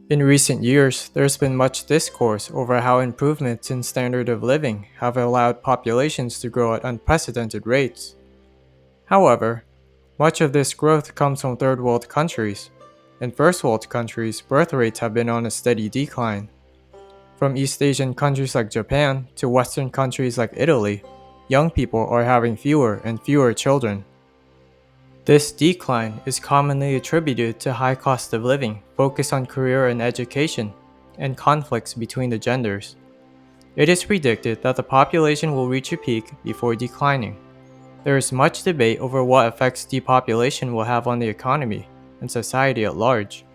In recent years, there's been much discourse over how improvements in standard of living have allowed populations to grow at unprecedented rates. However, much of this growth comes from third world countries. In first world countries, birth rates have been on a steady decline. From East Asian countries like Japan to Western countries like Italy, young people are having fewer and fewer children. This decline is commonly attributed to high cost of living, focus on career and education, and conflicts between the genders. It is predicted that the population will reach a peak before declining. There is much debate over what effects depopulation will have on the economy and society at large.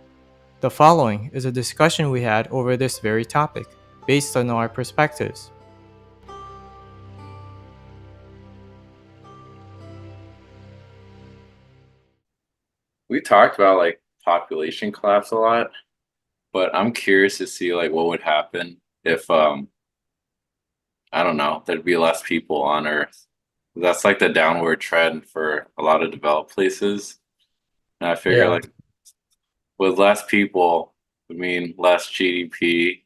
The following is a discussion we had over this very topic, based on our perspectives. We talked about like population collapse a lot, but I'm curious to see like what would happen if I don't know, there'd be less people on Earth. That's like the downward trend for a lot of developed places. And I figure Yeah, like with less people would mean less GDP,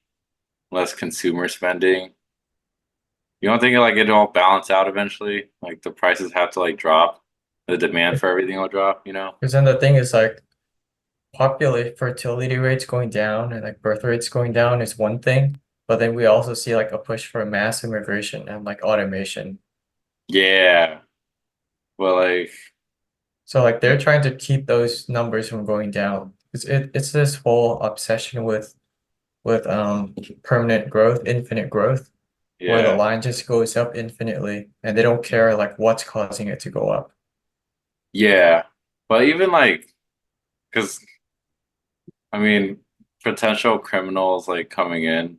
less consumer spending. You don't think like it'll all balance out eventually? Like the prices have to like drop, the demand for everything will drop, you know? because then the thing is like populate fertility rates going down and like birth rates going down is one thing, but then we also see like a push for mass immigration and like automation. Yeah. But like So like they're trying to keep those numbers from going down. It's this whole obsession with permanent growth, infinite growth, where the yeah. line just goes up infinitely and they don't care like what's causing it to go up. Yeah. But even like because I mean, potential criminals like coming in,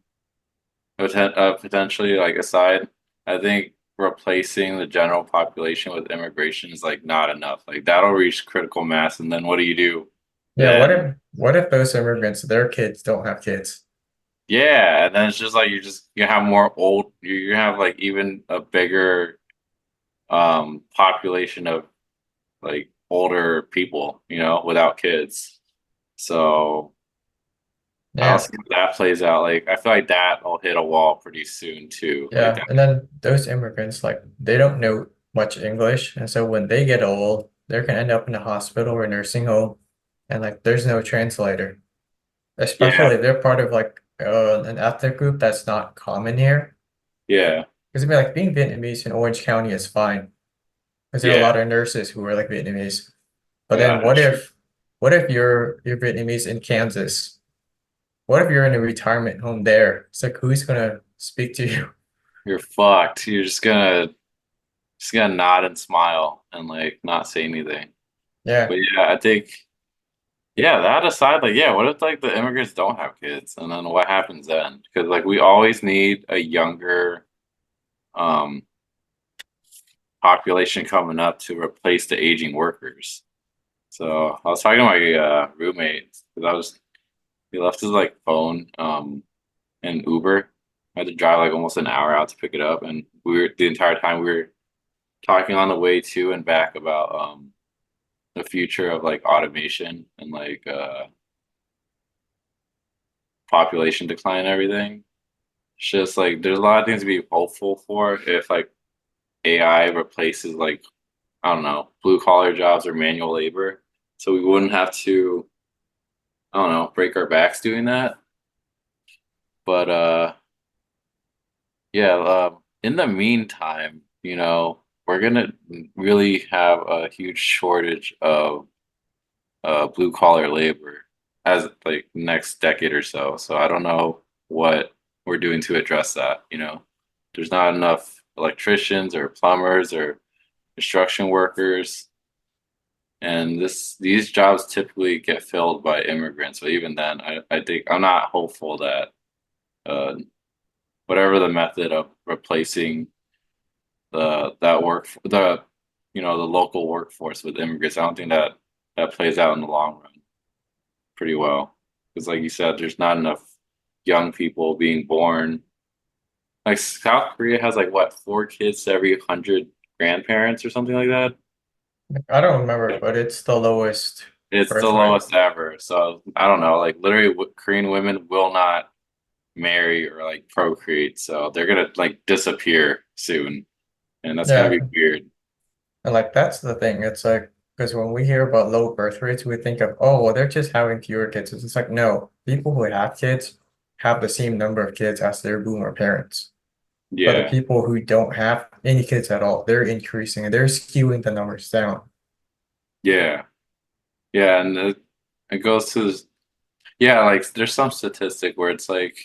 potentially like aside, I think replacing the general population with immigration is like not enough. Like that'll reach critical mass, and then what do you do? Yeah, Then what if those immigrants, their kids don't have kids? yeah, and then it's just like you have more old, you have like even a bigger population of like older people, without kids. So I'll Yeah. see how that plays out. Like I feel like that'll hit a wall pretty soon too. Like Yeah, and then those immigrants, like they don't know much English, and so when they get old, they're gonna end up in a hospital or nursing home, and like there's no translator, yeah, especially if they're part of like an ethnic group that's not common here. yeah, Because I mean, like being Vietnamese in Orange County is fine, because there are a yeah, lot of nurses who are like Vietnamese. But yeah. then That's true. what if you're Vietnamese in Kansas? What if you're in a retirement home there? It's like who's gonna speak to you? You're fucked. You're just gonna nod and smile and like not say anything. Yeah. But yeah, I think yeah, that aside, like yeah, what if like the immigrants don't have kids, and then what happens then? Because like we always need a younger um population coming up to replace the aging workers. So I was talking to my roommate because he left his like phone in Uber. I had to drive like almost an hour out to pick it up, and the entire time we were talking on the way to and back about the future of like automation and like population decline and everything. It's just like there's a lot of things to be hopeful for if like AI replaces like I don't know blue collar jobs or manual labor, so we wouldn't have to I don't know break our backs doing that. But yeah, in the meantime, we're gonna really have a huge shortage of blue collar labor as like next decade or so. So I don't know what we're doing to address that. There's not enough electricians or plumbers or construction workers, and these jobs typically get filled by immigrants. But even then, I think I'm not hopeful that uh, whatever the method of replacing the local workforce with immigrants, I don't think that plays out in the long run pretty well. Because like you said, there's not enough young people being born. Like South Korea has like what, 4 kids to every 100 grandparents or something like that. I don't remember, but it's the lowest. it's the birth rate. lowest ever. So I don't know, like literally Korean women will not marry or like procreate. So they're gonna like disappear soon. And that's gonna Yeah, be weird. and like that's the thing. It's like because when we hear about low birth rates, we think of, oh, well, they're just having fewer kids. It's just like no, people who have kids have the same number of kids as their boomer parents. But the Yeah. people who don't have any kids at all, they're increasing and they're skewing the numbers down. Yeah. Yeah. And it goes to, yeah, like there's some statistic where it's like,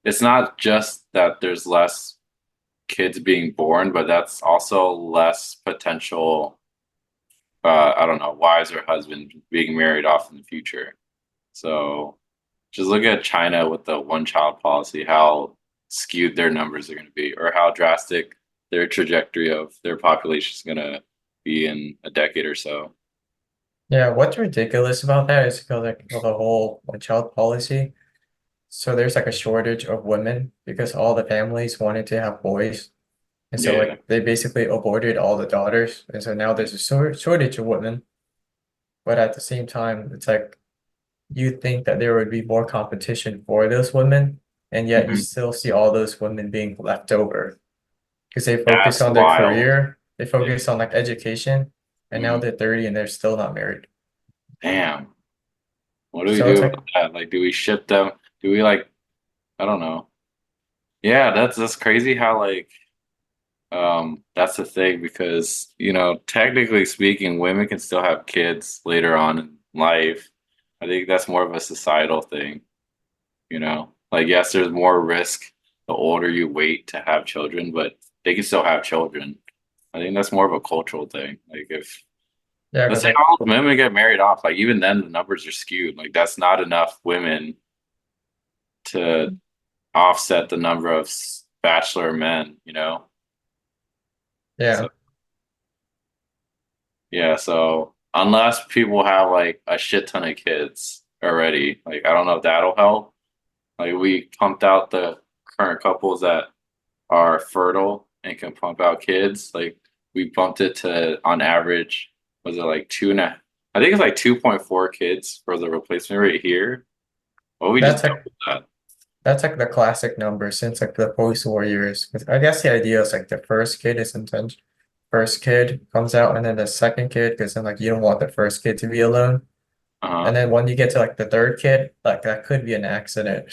it's not just that there's less kids being born, but that's also less potential, I don't know, wives or husbands being married off in the future. So just look at China with the one child policy, how skewed their numbers are going to be, or how drastic their trajectory of their population is going to be in a decade or so. Yeah, what's ridiculous about that is because like of the whole one-child policy. So there's like a shortage of women because all the families wanted to have boys. And so Yeah. like they basically aborted all the daughters. And so now there's a shortage of women. But at the same time, it's like you think that there would be more competition for those women, and yet you Mhm. still see all those women being left over because they focus That's on their wild. career, they Yeah. focus on like education, and now Mhm. they're 30 and they're still not married. Damn. What do we So it's do like, about that? Like, do we ship them? Do we like, I don't know. Yeah, that's crazy how like that's the thing because technically speaking, women can still have kids later on in life. I think that's more of a societal thing. Like yes, there's more risk the older you wait to have children, but they can still have children. I think that's more of a cultural thing. Like if yeah, let's because say like, all the women get married off, like even then the numbers are skewed. Like that's not enough women to offset the number of bachelor men. So yeah, yeah, so unless people have like a shit ton of kids already, like I don't know if that'll help. Like we pumped out the current couples that are fertile and can pump out kids. Like we bumped it to on average, was it like two and a I think it's like 2.4 kids for the replacement rate here. Well, we just that's like doubled that. that's like the classic number since like the post-war years. 'Cause I guess the idea is like the first kid is intention. First kid comes out, and then the second kid, because then like you don't want the first kid to be alone. Uh-huh. And then when you get to like the third kid, like that could be an accident.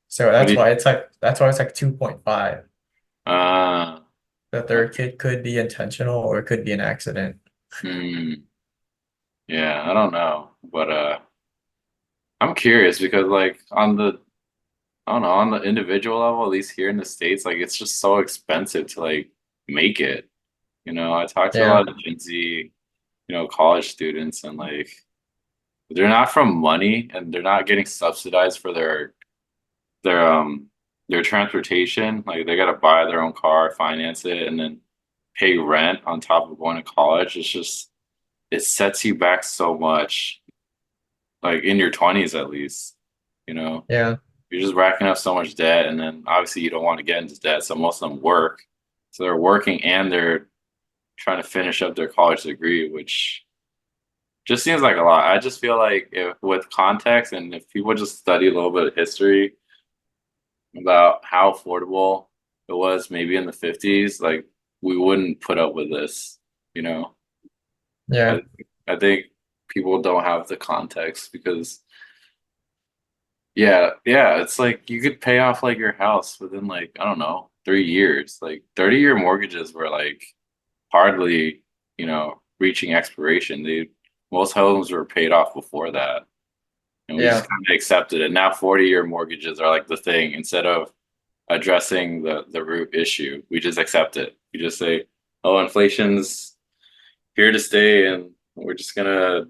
So What do you that's why it's like 2.5. uh The third okay. kid could be intentional or it could be an accident. Hmm. Yeah, I don't know. But I'm curious because like I don't know, on the individual level, at least here in the States, like it's just so expensive to like make it. I talked to a Yeah. lot of Gen Z, college students, and like they're not from money and they're not getting subsidized for their their transportation. Like they gotta buy their own car, finance it, and then pay rent on top of going to college. It sets you back so much, like in your 20s at least, you know. Yeah. You're just racking up so much debt, and then obviously you don't want to get into debt. So most of them work. So they're working and they're trying to finish up their college degree, which just seems like a lot. I just feel like if with context and if people just study a little bit of history about how affordable it was maybe in the 50s, like we wouldn't put up with this, you know. Yeah. I I think people don't have the context because yeah, yeah, it's like you could pay off like your house within like, I don't know, 3 years. Like 30-year mortgages were like hardly, reaching expiration. Most homes were paid off before that. And we just Yeah. kind of accepted it. Now 40-year mortgages are like the thing. Instead of addressing the root issue, we just accept it. We just say, oh, inflation's here to stay and we're just gonna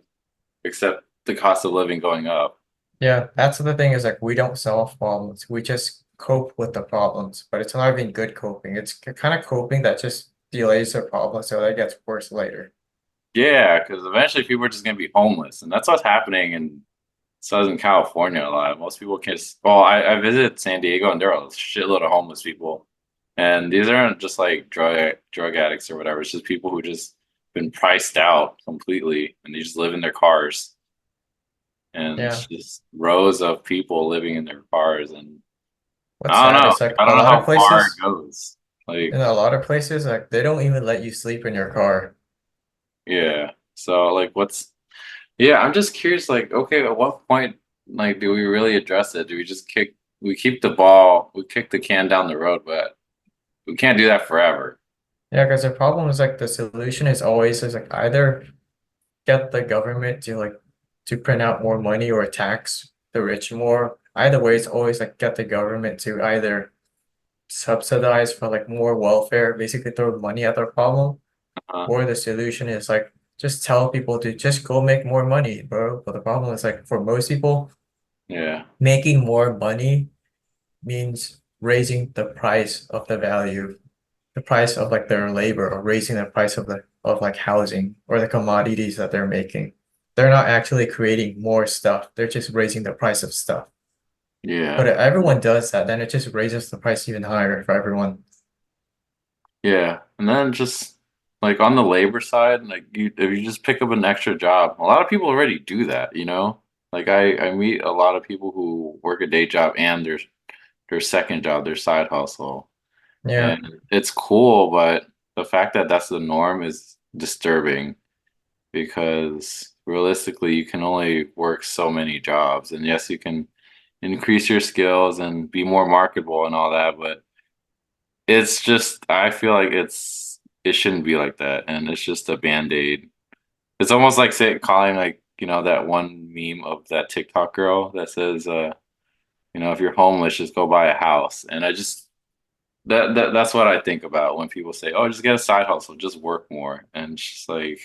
accept the cost of living going up. Yeah. That's the thing is like we don't solve problems. We just cope with the problems, but it's not even good coping. It's kind of coping that just delays the problem so that it gets worse later. Yeah, because eventually people are just gonna be homeless. And that's what's happening in Southern California a lot. Most people can't. Well, I visited San Diego and there are a shitload of homeless people, and these aren't just like drug addicts or whatever. It's just people who just been priced out completely, and they just live in their cars, and it's Yeah. just rows of people living in their cars, and What's I don't sad know. is like I a don't know lot of how far it places, goes. Like, in a lot of places, like they don't even let you sleep in your car. yeah. So like, what's yeah? I'm just curious. Like, okay, at what point, like, do we really address it? Do we just kick? We keep the ball. We kick the can down the road, but we can't do that forever. Yeah, because the problem is like the solution is like either get the government to like to print out more money or tax the rich more. Either way, it's always like get the government to either subsidize for like more welfare, basically throw money at the problem, Uh, or the solution is like just tell people to just go make more money, bro. But the problem is like for most people, yeah, making more money means raising the price of the value, the price of like their labor, or raising the price of the of like housing or the commodities that they're making. They're not actually creating more stuff. They're just raising the price of stuff. But yeah. if everyone does that, then it just raises the price even higher for everyone. Yeah, and then just like on the labor side, like you if you just pick up an extra job, a lot of people already do that, you know? Like I meet a lot of people who work a day job and their second job, their side hustle. Yeah. And it's cool, but the fact that that's the norm is disturbing because realistically you can only work so many jobs. And yes, you can increase your skills and be more marketable and all that, but it's just I feel like it shouldn't be like that, and it's just a band-aid. It's almost like say calling like that one meme of that TikTok girl that says if you're homeless, just go buy a house. And I just that's what I think about when people say, "Oh, just get a side hustle, just work more." And it's just like,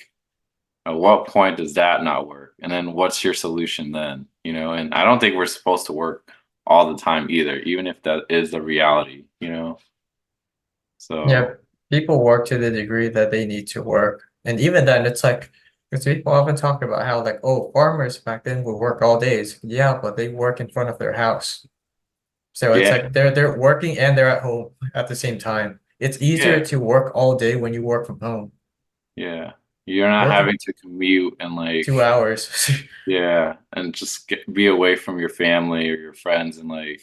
at what point does that not work? And then what's your solution then? And I don't think we're supposed to work all the time either, even if that is the reality. Yeah. So People work to the degree that they need to work. And even then, it's like, because people often talk about how, like, oh, farmers back then would work all days. Yeah, but they work in front of their house. So it's yeah, like they're working and they're at home at the same time. It's easier yeah. to work all day when you work from home. Yeah. You're not Working having to commute and like, 2 hours. yeah, and just be away from your family or your friends and like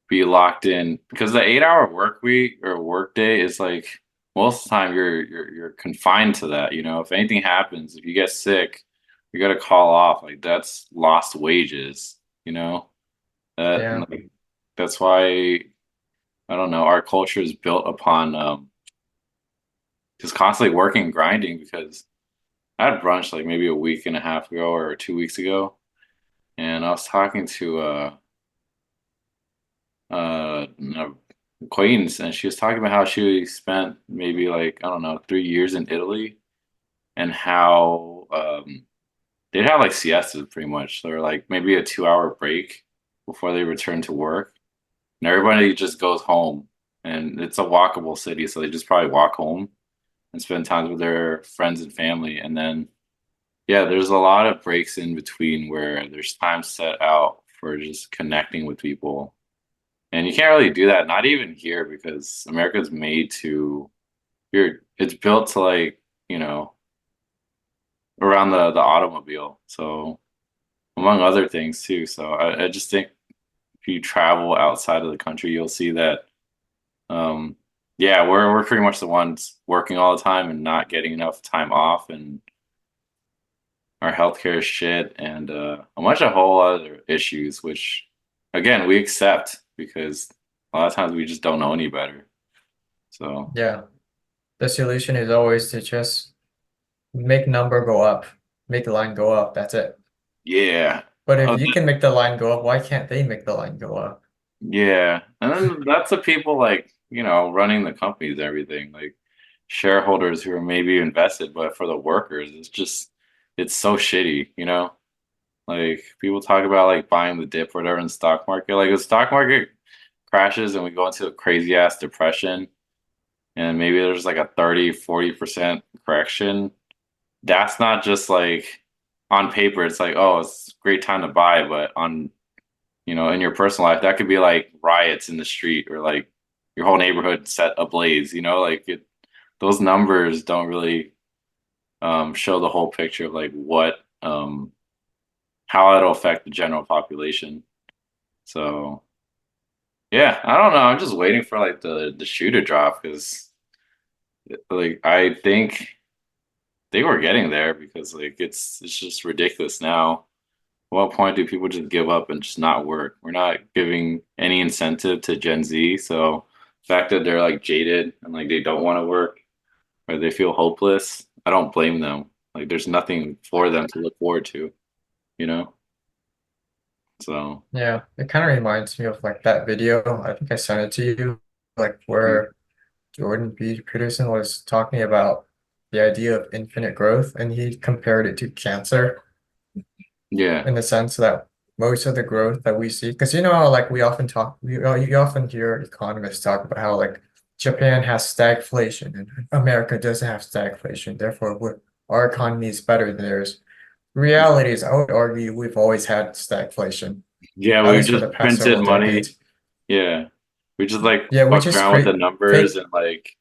be locked in because the 8-hour work week or work day is like most of the time you're confined to that. If anything happens, if you get sick, you got to call off. Like that's lost wages, you know? That Yeah. like that's why I don't know, our culture is built upon just constantly working and grinding because I had brunch like maybe a week and a half ago or 2 weeks ago, and I was talking to an acquaintance, and she was talking about how she spent maybe like I don't know 3 years in Italy, and how they'd have like siestas pretty much. They were like maybe a 2-hour break before they return to work, and everybody just goes home, and it's a walkable city, so they just probably walk home and spend time with their friends and family, and then yeah, there's a lot of breaks in between where there's time set out for just connecting with people. And you can't really do that, not even here, because America's made to it's built to like, you know, around the automobile. So among other things too. So I just think if you travel outside of the country, you'll see that um yeah, we're pretty much the ones working all the time and not getting enough time off, and our healthcare is shit, and a bunch of whole other issues, which again we accept because a lot of times we just don't know any better. So Yeah. The solution is always to just make number go up, make the line go up. That's it. yeah, But if you can make the line go up, why can't they make the line go up? yeah, and then that's the people like running the companies, everything like shareholders who are maybe invested, but for the workers, it's so shitty. Like people talk about like buying the dip or whatever in the stock market. Like the stock market crashes and we go into a crazy ass depression and maybe there's like a 30-40% correction. That's not just like on paper, it's like, oh, it's a great time to buy, but in your personal life, that could be like riots in the street or like your whole neighborhood set ablaze, like those numbers don't really. show the whole picture of like what how it'll affect the general population. So yeah, I don't know. I'm just waiting for like the shoe to drop because like I think they were getting there because like it's just ridiculous now. At what point do people just give up and just not work? We're not giving any incentive to Gen Z, so the fact that they're like jaded and like they don't want to work or they feel hopeless, I don't blame them. Like there's nothing for them to look forward to, you know? So Yeah, it kind of reminds me of like that video. I think I sent it to you, like mm, where Jordan B. Peterson was talking about the idea of infinite growth, and he compared it to cancer yeah, in the sense that most of the growth that we see, because you know how like we often talk, you often hear economists talk about how like Japan has stagflation and America doesn't have stagflation, therefore our economy is better than theirs. Reality is, I would argue we've always had stagflation, yeah, at we least for just the past printed several money. decades. Yeah, we just like Yeah, we fucked just around with the create numbers fake and like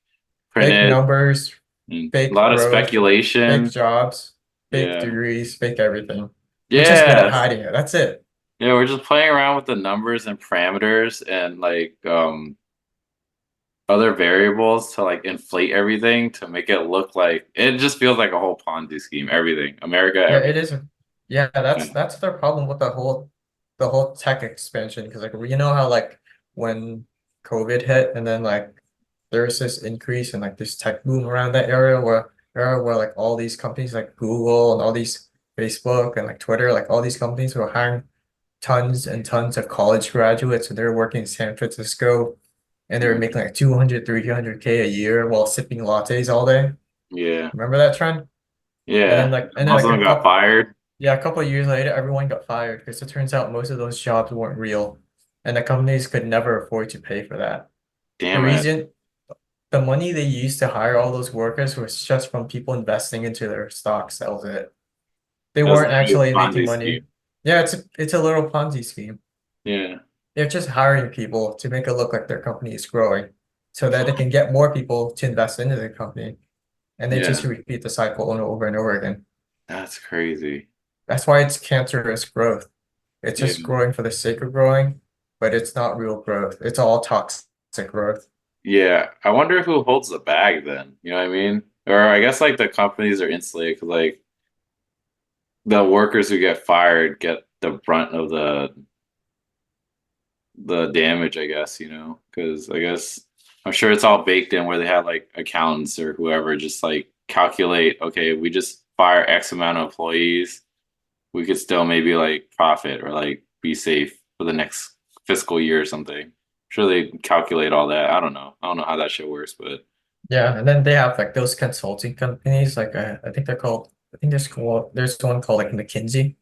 fake printed numbers, and a fake lot of growth, fake speculation. jobs, fake Yeah, degrees, fake everything. We're just good at yes, hiding it. That's it. yeah, we're just playing around with the numbers and parameters and like other variables to like inflate everything to make it look like it just feels like a whole Ponzi scheme. Everything, America, Yeah, it everything. is. Yeah, Yeah, that's their problem with the whole tech expansion. Because like you know how like when COVID hit and then like there was this increase in like this tech boom around that area where like all these companies like Google and all these Facebook and like Twitter, like all these companies were hiring tons and tons of college graduates and they're working in San Francisco and they're mm, making like 200, 300K a year while sipping lattes all day. yeah, Remember that trend? And then yeah. like and then Most like of them got fired. a couple of years later, everyone got fired because it turns out most of those jobs weren't real, and the companies could never afford to pay for that. The Damn it. reason, the money they used to hire all those workers was just from people investing into their stocks. That was it. They It was weren't literally actually a making Ponzi scheme. money. Yeah, it's a little Ponzi scheme. Yeah, They're just hiring people to make it look like their company is growing, so that they can get more people to invest into the company, and they just yeah. repeat the cycle over and over again. That's crazy. That's why it's cancerous growth. It's Yeah, just growing for the sake of growing, but it's not real growth. It's all toxic growth. yeah. I wonder who holds the bag then. You know what I mean? Or I guess like the companies are insulated because like the workers who get fired get the brunt of the damage, I guess, because I guess I'm sure it's all baked in where they have like accountants or whoever just like calculate, okay, we just fire X amount of employees, we could still maybe like profit or like be safe for the next fiscal year or something. Sure they calculate all that. I don't know. I don't know how that shit works, but Yeah, and then they have like those consulting companies, like I think they're called. I think there's one called like McKinsey.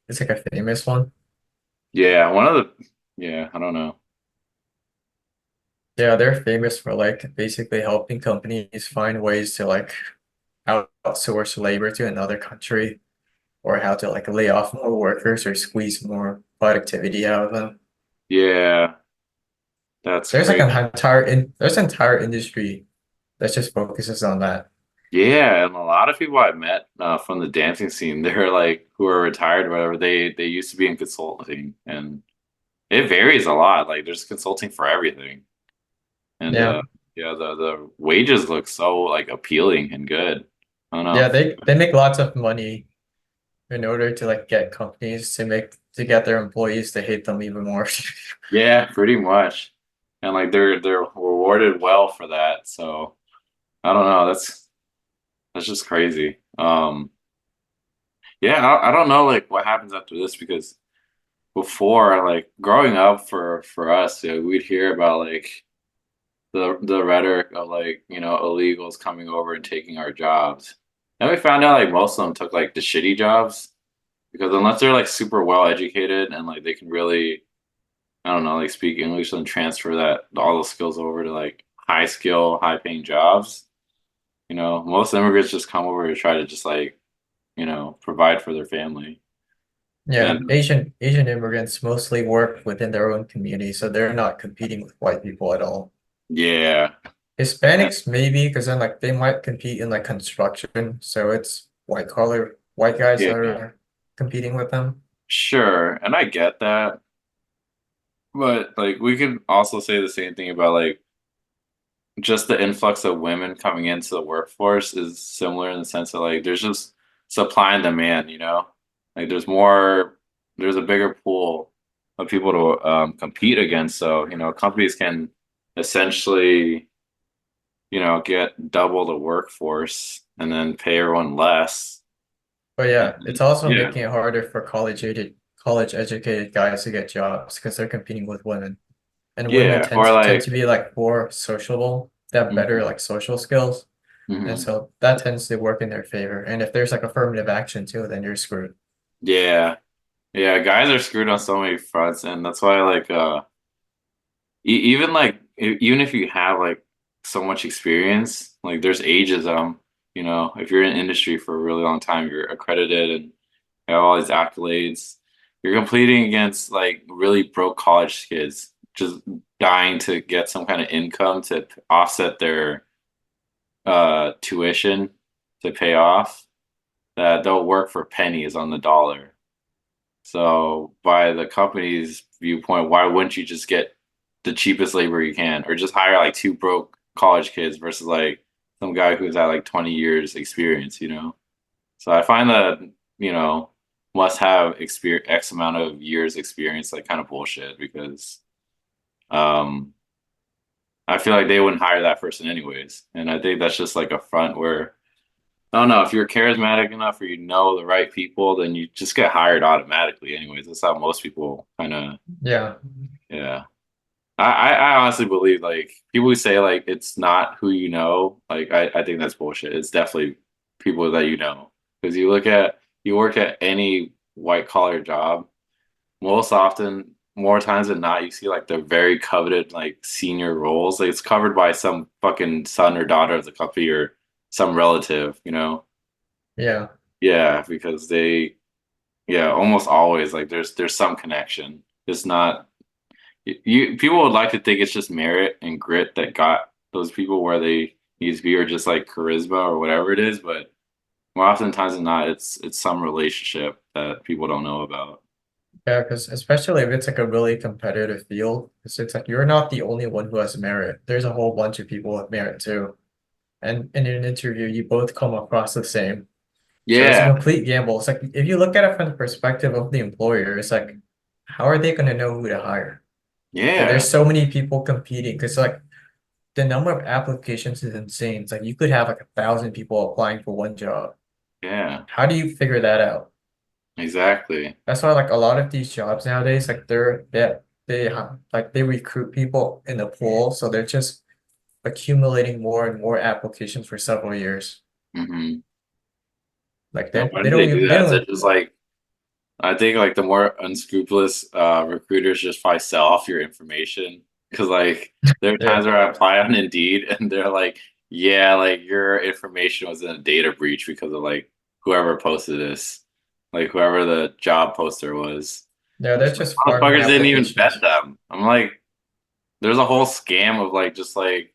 It's like a famous one. yeah, one of the yeah, I don't know. Yeah, they're famous for like basically helping companies find ways to like outsource labor to another country or how to like lay off more workers or squeeze more productivity out of them. Yeah, that's There's like crazy. there's an entire industry that just focuses on that. Yeah, and a lot of people I met from the dancing scene, they're like who are retired or whatever. They used to be in consulting, and it varies a lot. Like there's consulting for everything, and Yeah. yeah, the wages look so like appealing and good. I don't know. Yeah, they make lots of money in order to like get companies to get their employees to hate them even more. Yeah, pretty much, and like they're rewarded well for that. So I don't know. That's just crazy. Yeah, I don't know like what happens after this because before like growing up for us we'd hear about like the rhetoric of like illegals coming over and taking our jobs and we found out like most of them took like the shitty jobs because unless they're like super well educated and like they can really I don't know like speak English and transfer that all those skills over to like high skill high paying jobs most immigrants just come over to try to just like provide for their family Yeah, and Asian immigrants mostly work within their own community, so they're not competing with white people at all. yeah. Hispanics maybe, because then like they might compete in like construction, so it's white guys that Yeah, are competing with them. sure. And I get that. But like we could also say the same thing about like just the influx of women coming into the workforce is similar in the sense that like there's just supply and demand, you know? Like there's a bigger pool of people to compete against. So, you know, companies can essentially, you know, get double the workforce and then pay everyone less. But And yeah, it's also yeah. making it harder for college educated guys to get jobs because they're competing with women. And women Yeah. Or tend like, to be like more sociable. They have better mhm, like social skills. And mhm. so that tends to work in their favor. And if there's like affirmative action too, then you're screwed. Yeah. Yeah. Guys are screwed on so many fronts. And that's why like even like even if you have like so much experience, like there's ageism. You know, if you're in industry for a really long time, you're accredited and you have all these accolades. You're competing against like really broke college kids, just dying to get some kind of income to offset their tuition to pay off. That they'll work for pennies on the dollar. So, by the company's viewpoint, why wouldn't you just get the cheapest labor you can, or just hire like two broke college kids versus like some guy who's had like 20 years experience, you know? So I find that, you know, must have experience X amount of years experience like kind of bullshit because um I feel like they wouldn't hire that person anyways. And I think that's just like a front where I don't know if you're charismatic enough or you know the right people, then you just get hired automatically. Anyways, that's how most people kind of, Yeah. yeah. I honestly believe like people who say like it's not who you know, like I think that's bullshit. It's definitely people that you know because you work at any white collar job, most often more times than not you see like the very coveted like senior roles. Like it's covered by some fucking son or daughter of the company or some relative, you know. Yeah. Yeah, because yeah, almost always like there's some connection. It's not people would like to think it's just merit and grit that got those people where they need to be, or just like charisma or whatever it is. But more oftentimes than not, it's some relationship that people don't know about. Yeah, because especially if it's like a really competitive field, it's like you're not the only one who has merit. There's a whole bunch of people with merit too. And in an interview, you both come across the same. So it's a Yeah, complete gamble. It's like if you look at it from the perspective of the employer, it's like, how are they going to know who to hire? Like yeah, there's so many people competing because like the number of applications is insane. It's like you could have like 1,000 people applying for one job. yeah, How do you figure that out? exactly. That's why like a lot of these jobs nowadays, like they recruit people in the pool, so they're just accumulating more and more applications for several years. Hmm. Like Now, they why they do don't they do even they that? Is it don't just like I think like the more unscrupulous recruiters just probably sell off your information because like there are yeah times where I apply on Indeed and they're like, yeah, like your information was in a data breach because of like whoever posted this, like whoever the job poster was. yeah I'm they're just like, just farming motherfuckers didn't even vet applications. them. I'm like, there's a whole scam of like just like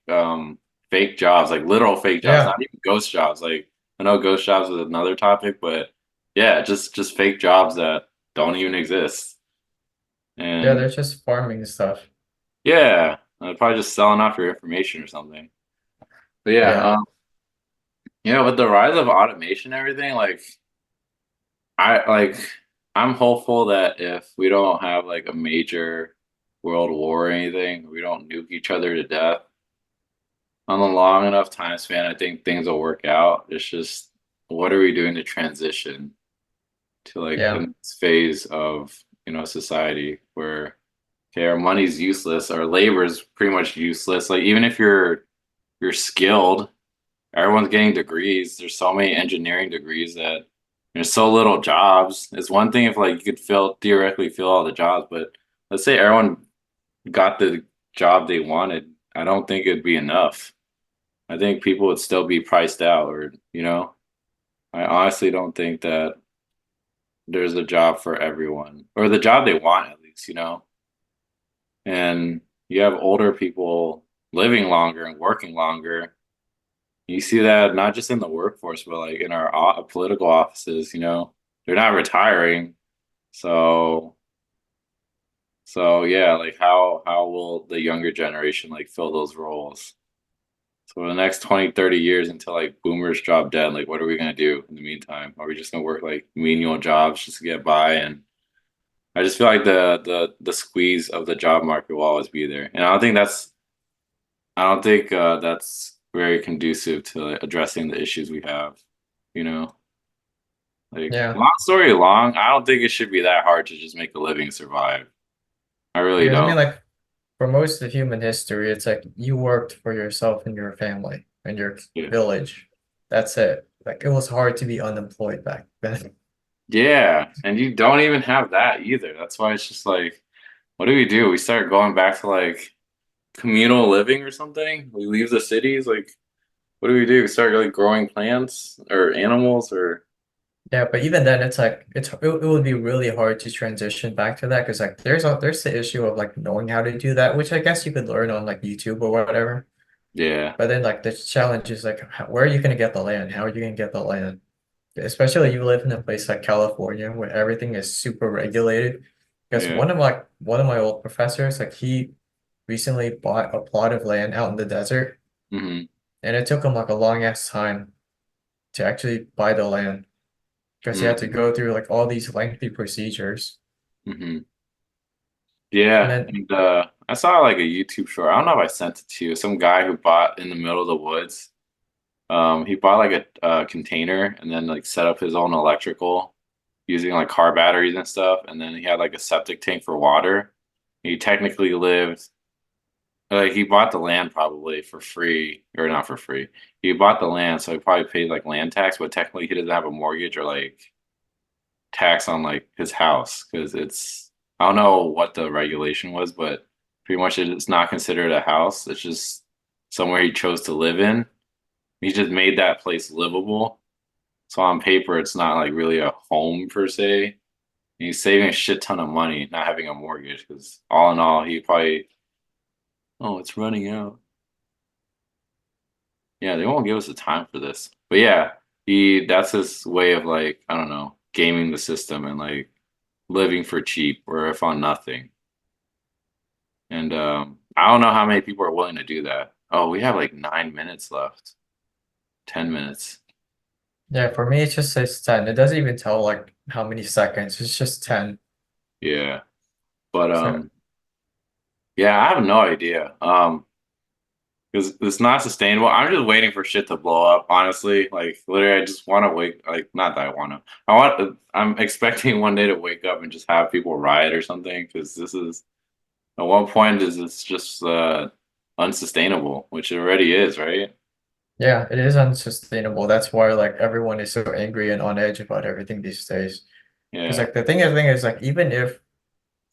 fake jobs, like literal fake jobs, not Yeah even ghost jobs. Like I know ghost jobs is another topic, but yeah, just fake jobs that don't even exist. yeah And they're just farming stuff. yeah, probably just selling off your information or something. But yeah, Yeah with the rise of automation and everything, like I like I'm hopeful that if we don't have like a major world war or anything, we don't nuke each other to death on a long enough time span, I think things will work out. It's just what are we doing to transition to like the yeah next phase of society where okay, our money's useless, our labor is pretty much useless. Like even if you're skilled, everyone's getting degrees. There's so many engineering degrees that there's so little jobs. It's one thing if like you could theoretically fill all the jobs, but let's say everyone got the job they wanted, I don't think it'd be enough. I think people would still be priced out, or I honestly don't think that there's a job for everyone, or the job they want at least. And you have older people living longer and working longer. You see that not just in the workforce, but like in our political offices, they're not retiring. So, so yeah, like how will the younger generation like fill those roles? So for the next 20, 30 years until like boomers drop dead, like what are we gonna do in the meantime? Are we just gonna work like menial jobs just to get by? And I just feel like the squeeze of the job market will always be there. And I don't think that's very conducive to like, addressing the issues we have, you know? Like Yeah, long story long, I don't think it should be that hard to just make a living survive. I really because I mean, don't. like for most of human history, it's like you worked for yourself and your family and your Yeah. village. That's it. Like it was hard to be unemployed back then. Yeah, and you don't even have that either. That's why it's just like, what do we do? We start going back to like communal living or something? We leave the cities, like what do we do? We start like growing plants or animals or Yeah, but even then, it's like it would be really hard to transition back to that because like there's the issue of like knowing how to do that, which I guess you could learn on like YouTube or whatever. yeah. But then like the challenge is like where are you gonna get the land? How are you gonna get the land? Especially you live in a place like California where everything is super regulated. Because Yeah. one of my old professors, like he recently bought a plot of land out in the desert, Hmm. and it took him like a long ass time to actually buy the land because he had to Hmm. go through like all these lengthy procedures. Hmm. And Yeah, then and I saw like a YouTube short. I don't know if I sent it to you. Some guy who bought in the middle of the woods. He bought like a container and then like set up his own electrical using like car batteries and stuff. And then he had like a septic tank for water. He technically lived like he bought the land probably for free or not for free. He bought the land, so he probably paid like land tax, but technically he doesn't have a mortgage or like tax on like his house because it's I don't know what the regulation was, but pretty much it's not considered a house. It's just somewhere he chose to live in. He just made that place livable. So on paper, it's not like really a home per se. And he's saving a shit ton of money not having a mortgage because all in all, he probably it's running out. Yeah, they won't give us the time for this. But yeah, he that's his way of like, I don't know, gaming the system and like living for cheap or if on nothing. And I don't know how many people are willing to do that. Oh, we have like 9 minutes left. 10 minutes. yeah, for me it just says 10. It doesn't even tell like how many seconds. It's just 10. Yeah. But So yeah, I have no idea. Because it's not sustainable. I'm just waiting for shit to blow up, honestly. Like literally I just want to wake like not that I want to. I'm expecting one day to wake up and just have people riot or something because this is at one point is it's just unsustainable, which it already is, right? yeah, it is unsustainable. That's why like everyone is so angry and on edge about everything these days. Because Yeah. like the thing is like even if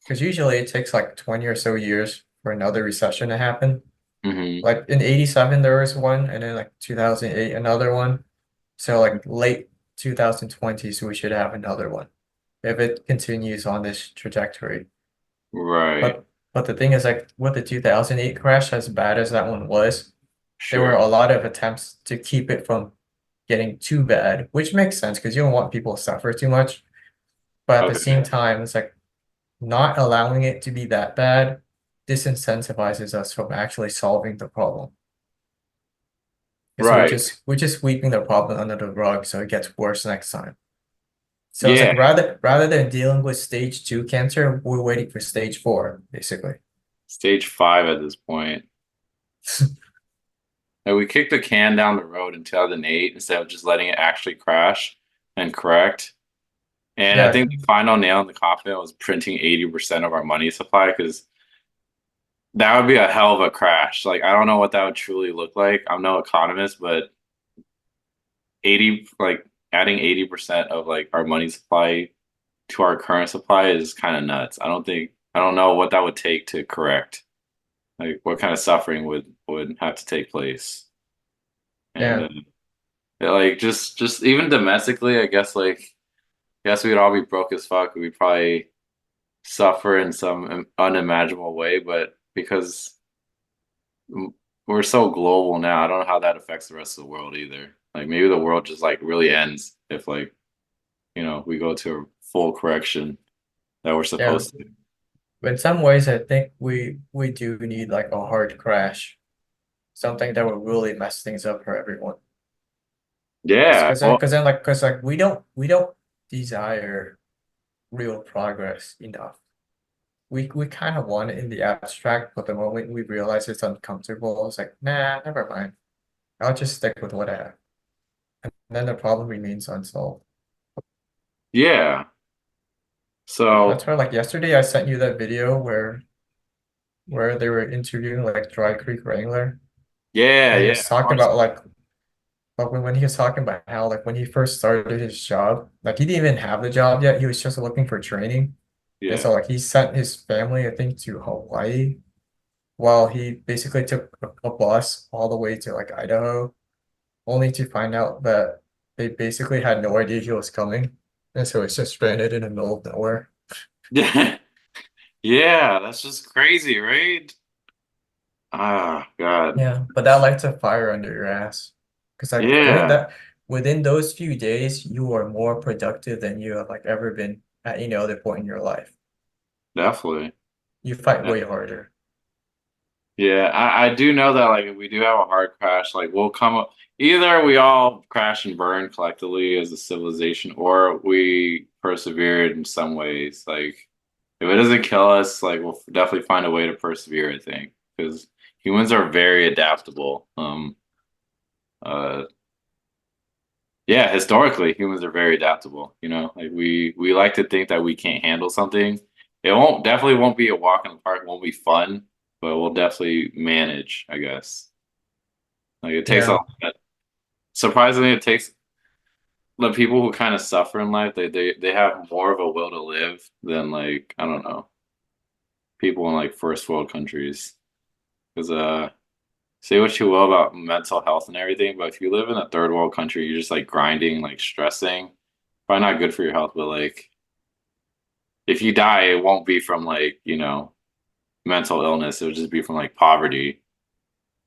because usually it takes like 20 or so years for another recession to happen. Hmm. Like in 87 there was one and then like 2008 another one. So like late 2020s we should have another one if it continues on this trajectory. Right. But the thing is like with the 2008 crash, as bad as that one was, there were Sure. a lot of attempts to keep it from getting too bad, which makes sense because you don't want people to suffer too much. But at the same Okay. time, it's like not allowing it to be that bad disincentivizes us from actually solving the problem. Because Right. we're just sweeping the problem under the rug so it gets worse next time. So it's Yeah. like rather than dealing with stage 2 cancer, we're waiting for stage 4, basically. Stage 5 at this point. Like we kicked the can down the road in 2008 instead of just letting it actually crash and correct. And I Yeah, think the final nail in the coffin was printing 80% of our money supply because that would be a hell of a crash. Like I don't know what that would truly look like. I'm no economist, but 80 like adding 80% of like our money supply to our current supply is kind of nuts. I don't know what that would take to correct. Like what kind of suffering would have to take place. And yeah, yeah, like just even domestically, I guess like yes, we'd all be broke as fuck. We'd probably suffer in some unimaginable way, but because we're so global now. I don't know how that affects the rest of the world either. Like maybe the world just like really ends if like, we go to a full correction that we're Yeah. supposed to. But in some ways, I think we do need like a hard crash, something that will really mess things up for everyone. Yeah. Well, Because like we don't desire real progress enough. We kind of want it in the abstract, but the moment we realize it's uncomfortable, it's like, nah, never mind. I'll just stick with what I have. And then the problem remains unsolved. yeah. That's So why like yesterday I sent you that video where they were interviewing like Dry Creek Wrangler, yeah, and he yeah. was Of talking course. about like when he was talking about how like when he first started his job, like he didn't even have the job yet, he was just looking for training. And Yeah. so like he sent his family, I think, to Hawaii while he basically took a bus all the way to like Idaho, only to find out that they basically had no idea he was coming. And so it's just stranded in the middle of nowhere. Yeah. Yeah, that's just crazy, right? Ah, God. Yeah, but that lights a fire under your ass. Because like during Yeah, that, within those few days, you are more productive than you have like ever been at any other point in your life. definitely. You fight Yeah. way harder. Yeah, I do know that like if we do have a hard crash, like we'll come up either we all crash and burn collectively as a civilization, or we persevere in some ways. Like if it doesn't kill us, like we'll definitely find a way to persevere, I think, because humans are very adaptable. Uh yeah, historically humans are very adaptable, Like we like to think that we can't handle something. It won't definitely won't be a walk in the park, won't be fun, but we'll definitely manage, I guess. Like it takes a Yeah. lot. Surprisingly, it takes the people who kind of suffer in life. They have more of a will to live than like I don't know people in like first world countries. Because say what you will about mental health and everything, but if you live in a third world country, you're just like grinding, like stressing. Probably not good for your health. But like if you die, it won't be from like mental illness. It would just be from like poverty.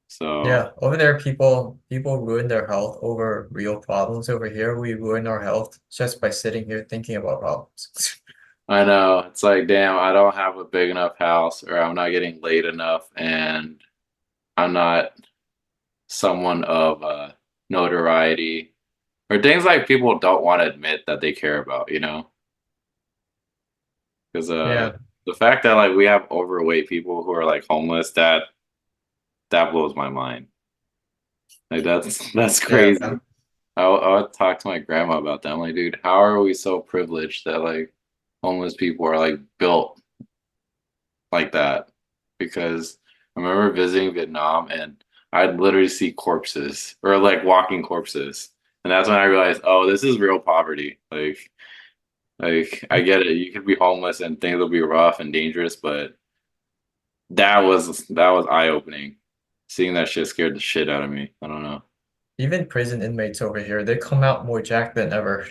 So Yeah. Over there, people ruin their health over real problems. Over here, we ruin our health just by sitting here thinking about problems. I know it's like, damn, I don't have a big enough house, or I'm not getting laid enough, and I'm not someone of notoriety, or things like people don't want to admit that they care about, Because Yeah. the fact that like we have overweight people who are like homeless, that blows my mind. Like that's crazy. Yeah. I would talk to my grandma about that. I'm like, dude, how are we so privileged that like homeless people are like built like that? Because I remember visiting Vietnam and I'd literally see corpses or like walking corpses. And that's when I realized, oh, this is real poverty. Like I get it. You could be homeless and things will be rough and dangerous, but that was eye opening. Seeing that shit scared the shit out of me. I don't know. Even prison inmates over here, they come out more jacked than ever.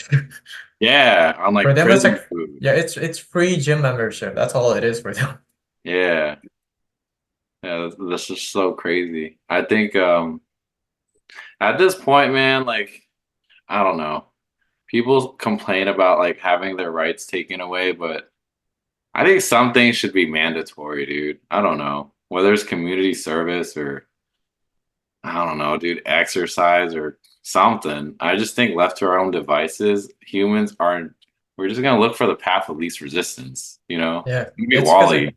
Yeah, on For like them, it's prison like, food. yeah, it's free gym membership. That's all it is for them. Yeah. Yeah, that's just so crazy. I think at this point, man, like I don't know. People complain about like having their rights taken away, but I think some things should be mandatory, dude. I don't know. Whether it's community service or I don't know, dude, exercise or something. I just think left to our own devices, humans aren't we're just gonna look for the path of least resistance, you know? Yeah, Maybe it's because Wally.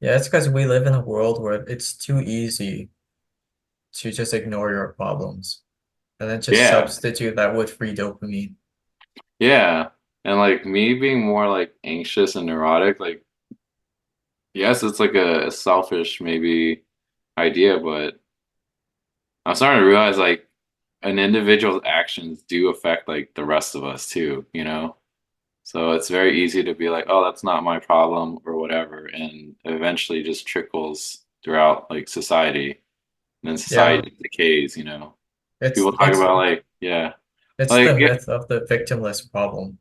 it's because we live in a world where it's too easy to just ignore your problems and then just Yeah. substitute that with free dopamine. Yeah. And like me being more like anxious and neurotic, like yes, it's like a selfish maybe idea, but I'm starting to realize like an individual's actions do affect like the rest of us too. So it's very easy to be like, oh, that's not my problem or whatever, and eventually just trickles throughout like society, and then Yeah, society decays. it's People talk it's about like, yeah, it's like the myth of the victimless problem,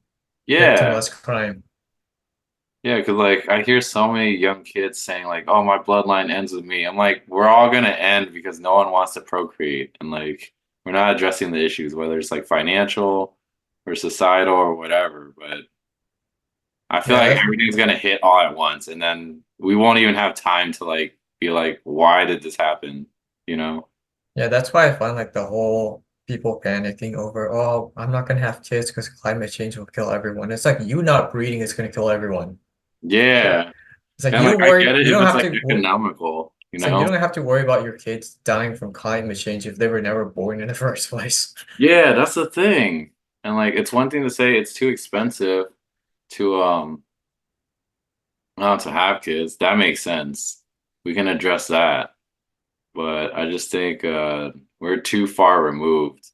yeah, victimless crime. Yeah, because like I hear so many young kids saying like, "Oh, my bloodline ends with me." I'm like, we're all gonna end because no one wants to procreate, and like we're not addressing the issues, whether it's like financial or societal or whatever. But I feel Yeah, like everything's gonna hit all at once, and then we won't even have time to like be like, "Why did this happen?" You know? yeah, that's why I find like the whole people panicking over, oh, I'm not gonna have kids because climate change will kill everyone. It's like you not breeding is gonna kill everyone. Like Yeah, it's like and you like don't I worry, get it you if don't it's have like to. economical, you It's like you know? don't have to worry about your kids dying from climate change if they were never born in the first place. Yeah, that's the thing. And like it's one thing to say it's too expensive to not to have kids. That makes sense. We can address that. But I just think we're too far removed.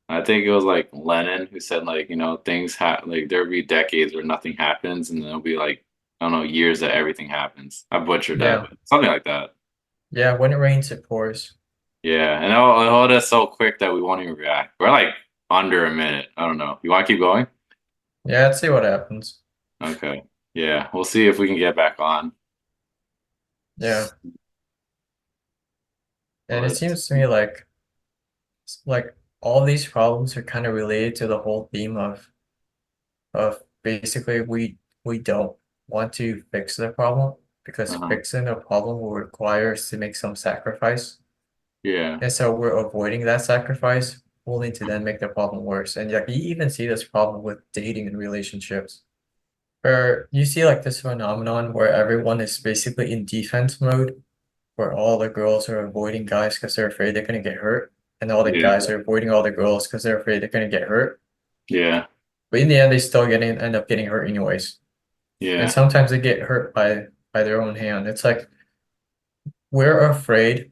I think it was like Lenin who said like, things like there'll be decades where nothing happens and there'll be like, I don't know, years that everything happens. I butchered that, Yeah, but something like that. yeah. When it rains, it pours. Yeah, and it'll hold us so quick that we won't even react. We're like under a minute. I don't know. You want to keep going? Yeah, let's see what happens. Okay. Yeah, we'll see if we can get back on. Yeah, and it But seems to me like all these problems are kind of related to the whole theme of basically we don't want to fix the problem because uh fixing the problem will require us to make some sacrifice. yeah, And so we're avoiding that sacrifice, only to then make the problem worse. And like you even see this problem with dating and relationships, where you see like this phenomenon where everyone is basically in defense mode, where all the girls are avoiding guys because they're afraid they're gonna get hurt, and all the yeah, guys are avoiding all the girls because they're afraid they're gonna get hurt. yeah, But in the end, they still end up getting hurt anyways. And yeah, sometimes they get hurt by their own hand. It's like we're afraid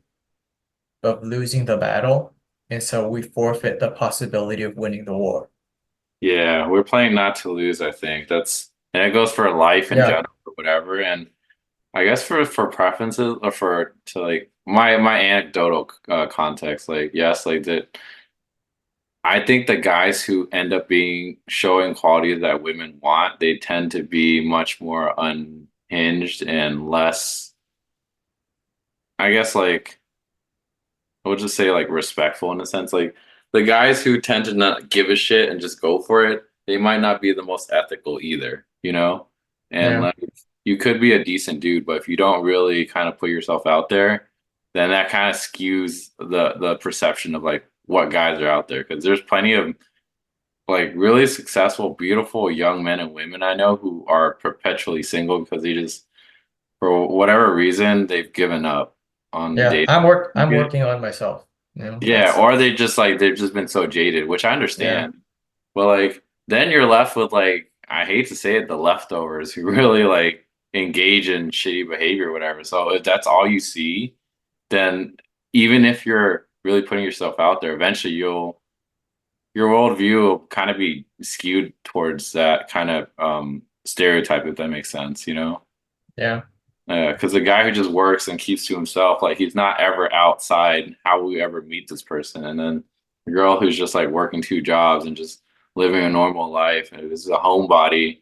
of losing the battle, and so we forfeit the possibility of winning the war. yeah. We're playing not to lose, I think. And it goes for life in Yeah, general or whatever. And I guess for preferences or for to like my anecdotal context, like yes, like that. I think the guys who end up being showing qualities that women want, they tend to be much more unhinged and less, I guess, like I would just say like respectful in a sense. Like the guys who tend to not give a shit and just go for it, they might not be the most ethical either, you know? And yeah, like you could be a decent dude, but if you don't really kind of put yourself out there, then that kind of skews the perception of like what guys are out there. Because there's plenty of like really successful, beautiful young men and women I know who are perpetually single because they just for whatever reason they've given up on yeah. dating. I'm working on myself. You know, Yeah, that's or they just like they've just been so jaded, which I yeah, understand. But like then you're left with like I hate to say it, the leftovers who really like engage in shitty behavior or whatever. So if that's all you see, then even if you're really putting yourself out there, eventually your worldview will kind of be skewed towards that kind of stereotype, if that makes sense, you know? yeah, Because the guy who just works and keeps to himself, like he's not ever outside. How will we ever meet this person? And then the girl who's just like working two jobs and just living a normal life, and this is a homebody,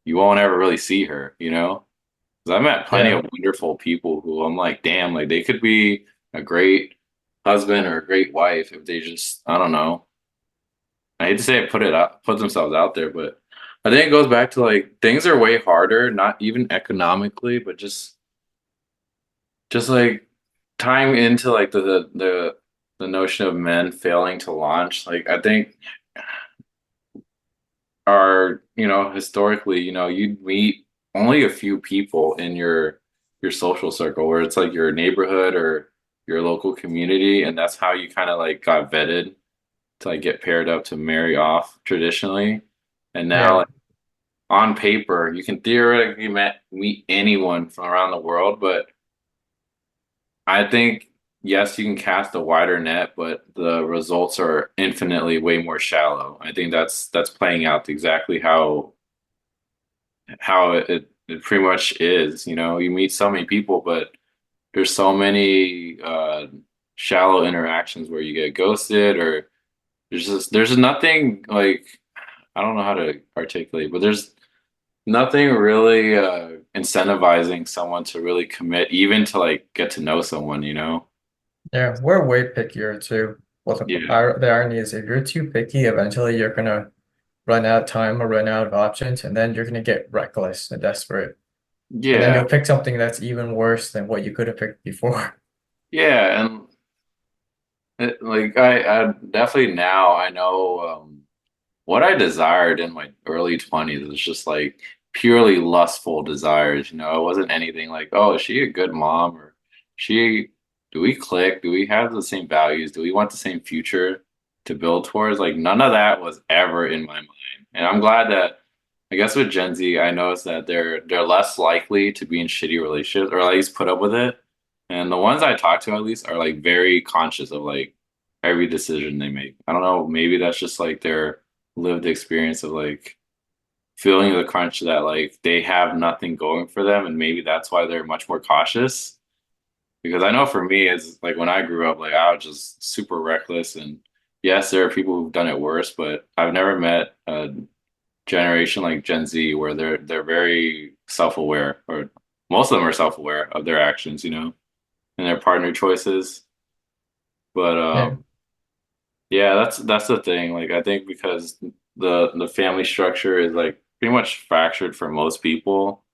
you won't ever really see her, you know? Because I've met plenty yeah, of wonderful people who I'm like, damn, like they could be a great husband or a great wife if they just, I don't know. I hate to say it, put themselves out there, but I think it goes back to like things are way harder, not even economically, but just like tying into like the notion of men failing to launch. Like I think historically, you'd meet only a few people in your social circle where it's like your neighborhood or your local community, and that's how you kind of like got vetted to like get paired up to marry off traditionally. And now yeah, like on paper, you can theoretically meet anyone from around the world, but I think yes, you can cast a wider net, but the results are infinitely way more shallow. I think that's playing out exactly how it pretty much is. You meet so many people, but there's so many shallow interactions where you get ghosted, or there's nothing like I don't know how to articulate, but nothing really incentivizing someone to really commit, even to like get to know someone, you know? Yeah, we're way pickier too. Well, Yeah. the irony is if you're too picky, eventually you're gonna run out of time or run out of options, and then you're gonna get reckless and desperate. And then Yeah. you'll pick something that's even worse than what you could have picked before. Yeah. And like I definitely now I know what I desired in my early 20s was just like purely lustful desires. You know, it wasn't anything like, oh, is she a good mom or she, do we click? Do we have the same values? Do we want the same future to build towards? Like, none of that was ever in my mind. And I'm glad that, I guess with Gen Z, I noticed that they're less likely to be in shitty relationships or at least put up with it. And the ones I talk to at least are like very conscious of like every decision they make. I don't know, maybe that's just like their lived experience of like feeling the crunch that like they have nothing going for them, and maybe that's why they're much more cautious. Because I know for me, it's like when I grew up, like I was just super reckless, and yes, there are people who've done it worse, but I've never met a generation like Gen Z where they're very self-aware, or most of them are self-aware of their actions, you know, and their partner choices. But Yeah, yeah, that's the thing. Like I think because the family structure is like pretty much fractured for most people,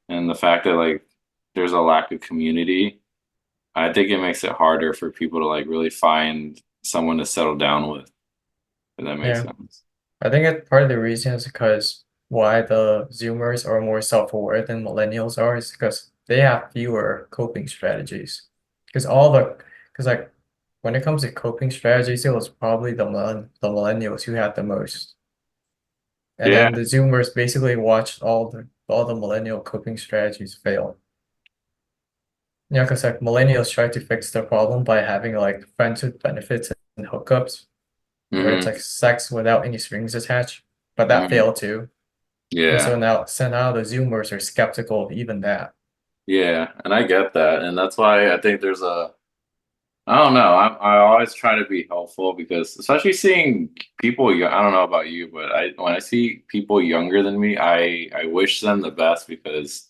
and the fact that like there's a lack of community, I think it makes it harder for people to like really find someone to settle down with, if that makes yeah. sense. I think it's part of the reason is because why the Zoomers are more self-aware than millennials are is because they have fewer coping strategies. Because because like when it comes to coping strategies, it was probably the millennials who had the most. And Yeah. then the Zoomers basically watched all the millennial coping strategies fail. Yeah, because like millennials try to fix the problem by having like friends with benefits and hookups, where it's hmm like sex without any strings attached. But that hmm failed too. And Yeah. so now the Zoomers are skeptical of even that. Yeah. And I get that. And that's why I think there's a I don't know. I always try to be helpful because especially seeing people, I don't know about you, but when I see people younger than me, I wish them the best because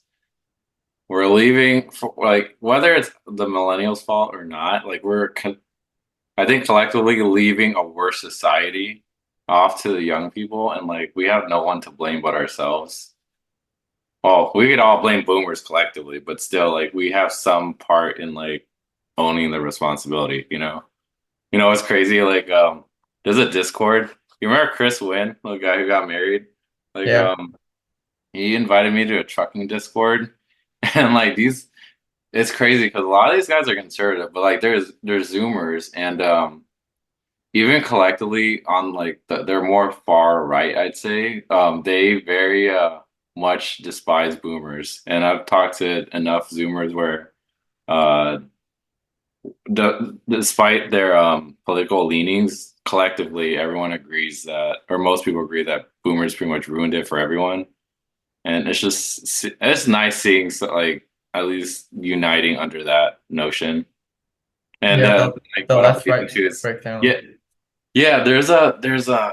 we're leaving for, like whether it's the millennials' fault or not, like I think collectively leaving a worse society off to the young people, and like we have no one to blame but ourselves. Well, we could all blame boomers collectively, but still, like we have some part in like owning the responsibility, you know? You know, it's crazy. Like, there's a Discord. You remember Chris Wynn, the guy who got married? Like, Yeah, he invited me to a trucking Discord, and like it's crazy because a lot of these guys are conservative, but like there's Zoomers, and even collectively on like they're more far right, I'd say. They very much despise boomers, and I've talked to enough Zoomers where uh despite their political leanings, collectively, everyone agrees that, or most people agree that boomers pretty much ruined it for everyone. And it's nice seeing like at least uniting under that notion. And yeah, like the what I'm left getting right to is breakdown. yeah, yeah. There's a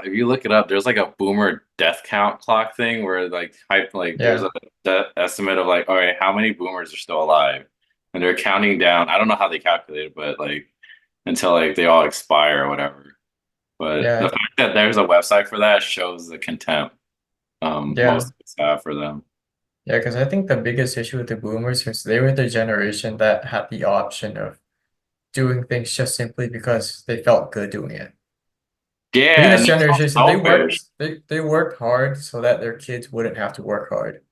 if you look it up, there's like a boomer death count clock thing where like hype like there's Yeah, a death estimate of like, all right, how many boomers are still alive, and they're counting down. I don't know how they calculate it, but like until like they all expire or whatever. But the yeah, fact that there's a website for that shows the contempt most yeah, of us have for them. yeah. Because I think the biggest issue with the boomers is they were the generation that had the option of doing things just simply because they felt good doing it. Yeah, and Previous they're so generations, selfish. they worked hard so that their kids wouldn't have to work hard.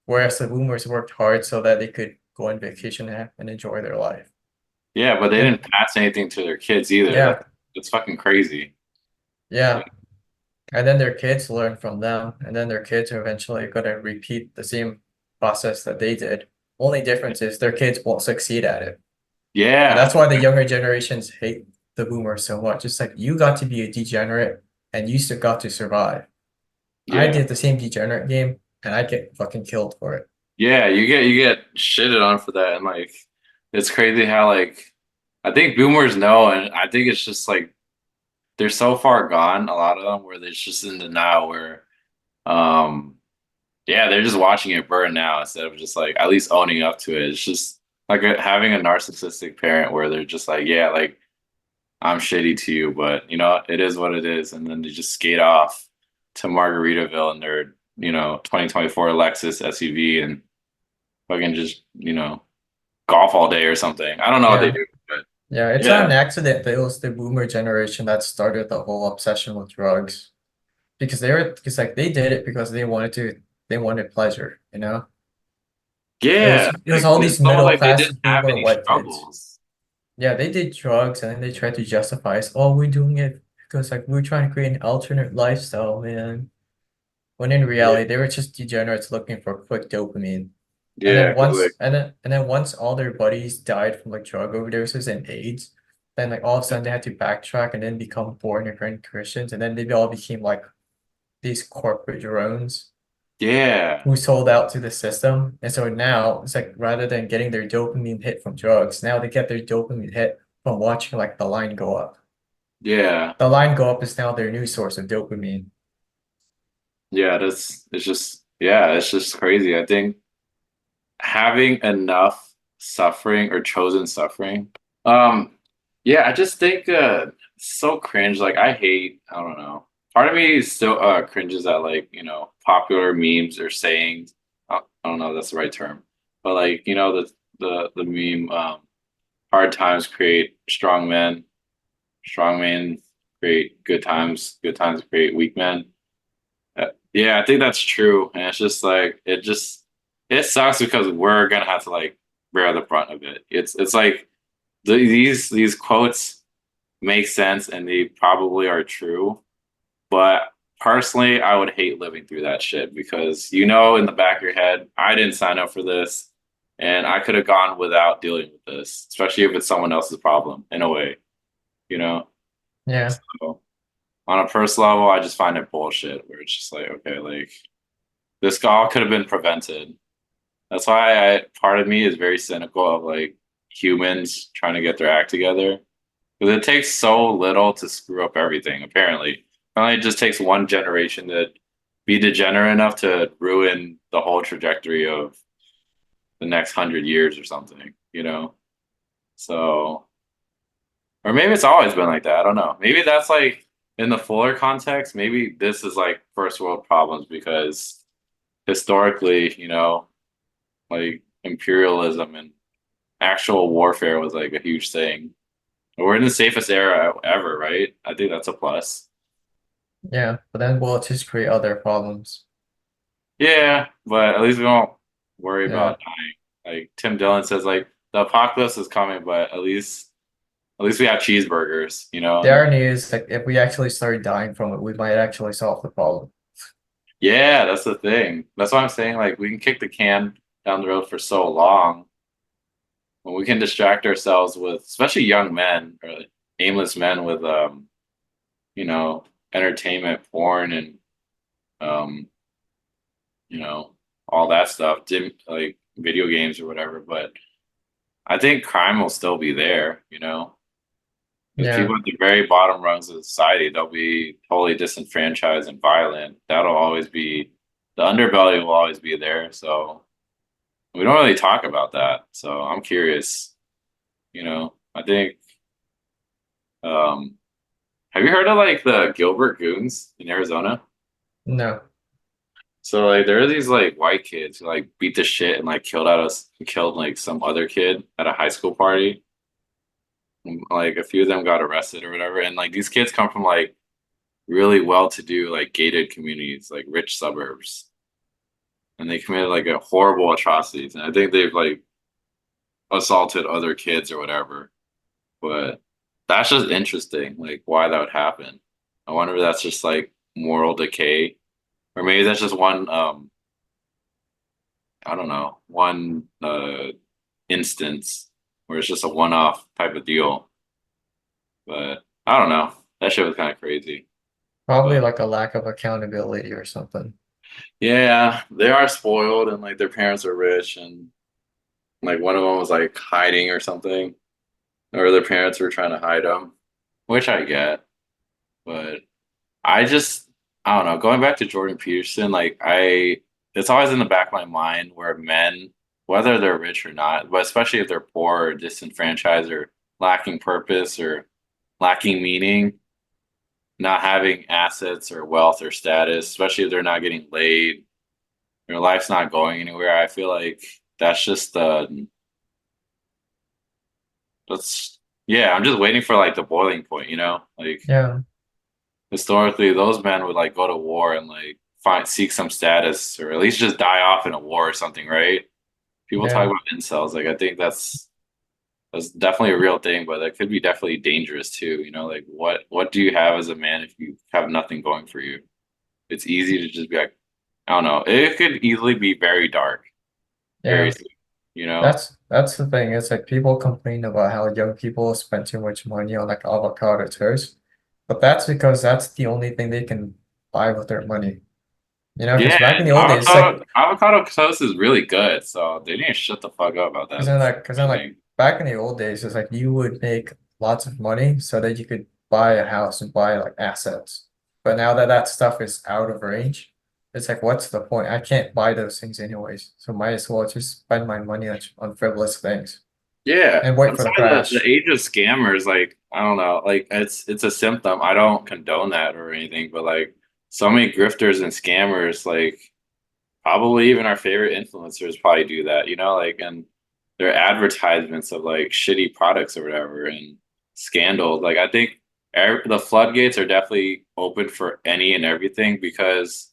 Whereas the boomers worked hard so that they could go on vacation and enjoy their life. Yeah, but they And didn't pass anything to their kids either. yeah, That's fucking crazy. yeah. Like, And then their kids learn from them, and then their kids are eventually going to repeat the same process that they did. Only difference is their kids won't succeed at it. And yeah, that's why the younger generations hate the boomers so much. It's like you got to be a degenerate and you still got to survive. I yeah, did the same degenerate game and I get fucking killed for it. yeah. You get shitted on for that, and like it's crazy how like I think boomers know, and I think it's just like they're so far gone, a lot of them, where they're just in denial, where um Yeah, they're just watching it burn now instead of just like at least owning up to it. It's just like having a narcissistic parent where they're just like, yeah, like I'm shitty to you, but it is what it is, and then they just skate off to Margaritaville in their 2024 Lexus SUV and fucking just golf all day or something. I don't know what they Yeah. do, but Yeah, it's not yeah, an accident that it was the boomer generation that started the whole obsession with drugs. Because like they did it because they wanted pleasure, you know? yeah, It was like all it's these so middle like they class didn't have boomer any white kids. struggles. Yeah, they did drugs and then they tried to justify it. Oh, we're doing it because like we're trying to create an alternate lifestyle, man. When in Yeah, reality, they were just degenerates looking for quick dopamine. yeah, because like And then once all their buddies died from like drug overdoses and AIDS, then like all of a sudden they had to backtrack and then become born again Christians, and then they all became like these corporate drones yeah, who sold out to the system. And so now it's like rather than getting their dopamine hit from drugs, now they get their dopamine hit from watching like the line go up. yeah, The line go up is now their new source of dopamine. yeah. It's just crazy. I think having enough suffering or chosen suffering. Um, yeah, I just think it's so cringe. Like I don't know. Part of me still cringes at like, popular memes or sayings. I don't know if that's the right term. But like, the meme hard times create strong men create good times create weak men. Yeah, I think that's true. And it's just like it sucks because we're gonna have to like bear the brunt of it. It's like these quotes make sense and they probably are true, but personally, I would hate living through that shit because in the back of your head, I didn't sign up for this, and I could have gone without dealing with this, especially if it's someone else's problem in a way, you know. Yeah. So on a personal level, I just find it bullshit. Where it's just like, okay, like this all could have been prevented. That's why part of me is very cynical of like humans trying to get their act together because it takes so little to screw up everything. Apparently, it just takes one generation to be degenerate enough to ruin the whole trajectory of the next 100 years or something. So, or maybe it's always been like that. I don't know. Maybe that's like in the fuller context. Maybe this is like first world problems because historically, like imperialism and actual warfare was like a huge thing. We're in the safest era ever, right? I think that's a plus. Yeah. But then we'll just create other problems. Yeah, but at least we don't worry Yeah. about dying. Like Tim Dillon says, like the apocalypse is coming, but at least we have cheeseburgers, The and irony is like if we actually start dying from it, we might actually solve the problem. yeah, that's the thing. That's why I'm saying like we can kick the can down the road for so long when we can distract ourselves with, especially young men or aimless men with you know, entertainment, porn, and um, you know, all that stuff, like video games or whatever. But I think crime will still be there, because Yeah. people at the very bottom rungs of society, they'll be totally disenfranchised and violent. That'll always be the underbelly will always be there. So we don't really talk about that. So I'm curious, I think have you heard of like the Gilbert Goons in Arizona? No. So like there are these like white kids who like beat the shit and like killed like some other kid at a high school party. Like a few of them got arrested or whatever. And like these kids come from like really well-to-do like gated communities, like rich suburbs. And they committed like a horrible atrocities. And I think they've like assaulted other kids or whatever. But that's just interesting, like why that would happen. I wonder if that's just like moral decay. Or maybe that's just one I don't know, one instance where it's just a one-off type of deal. But I don't know. That shit was kind of crazy. Probably But like a lack of accountability or something. yeah, they are spoiled and like their parents are rich and like one of them was like hiding or something, or their parents were trying to hide them, which I get. But I just I don't know. Going back to Jordan Peterson, like I it's always in the back of my mind where men, whether they're rich or not, but especially if they're poor or disenfranchised or lacking purpose or lacking meaning, not having assets or wealth or status, especially if they're not getting laid, their life's not going anywhere. I feel like that's just that's yeah, I'm just waiting for like the boiling point, you know? Like Yeah, historically those men would like go to war and like find seek some status or at least just die off in a war or something, right? People talk yeah, about incels. Like I think that's definitely a real thing, but that could be definitely dangerous too. You know, like what do you have as a man if you have nothing going for you? It's easy to just be like, I don't know. It could easily be very dark, very yeah. soon, you know? That's the thing. It's like people complain about how young people spend too much money on like avocado toast, but that's because that's the only thing they can buy with their money. You know, because Yeah, back in the old days, it's like avocado toast is really good, so they need to shut the fuck up about that. That's because then my like thing. back in the old days, it's like you would make lots of money so that you could buy a house and buy like assets. But now that that stuff is out of range, it's like, what's the point? I can't buy those things anyways, so might as well just spend my money on frivolous things Yeah, and wait for that's the why the crash. age of scammers, like I don't know, like it's a symptom. I don't condone that or anything, but like so many grifters and scammers, like probably even our favorite influencers probably do that, you know, like and their advertisements of like shitty products or whatever and scandals. Like I think the floodgates are definitely open for any and everything because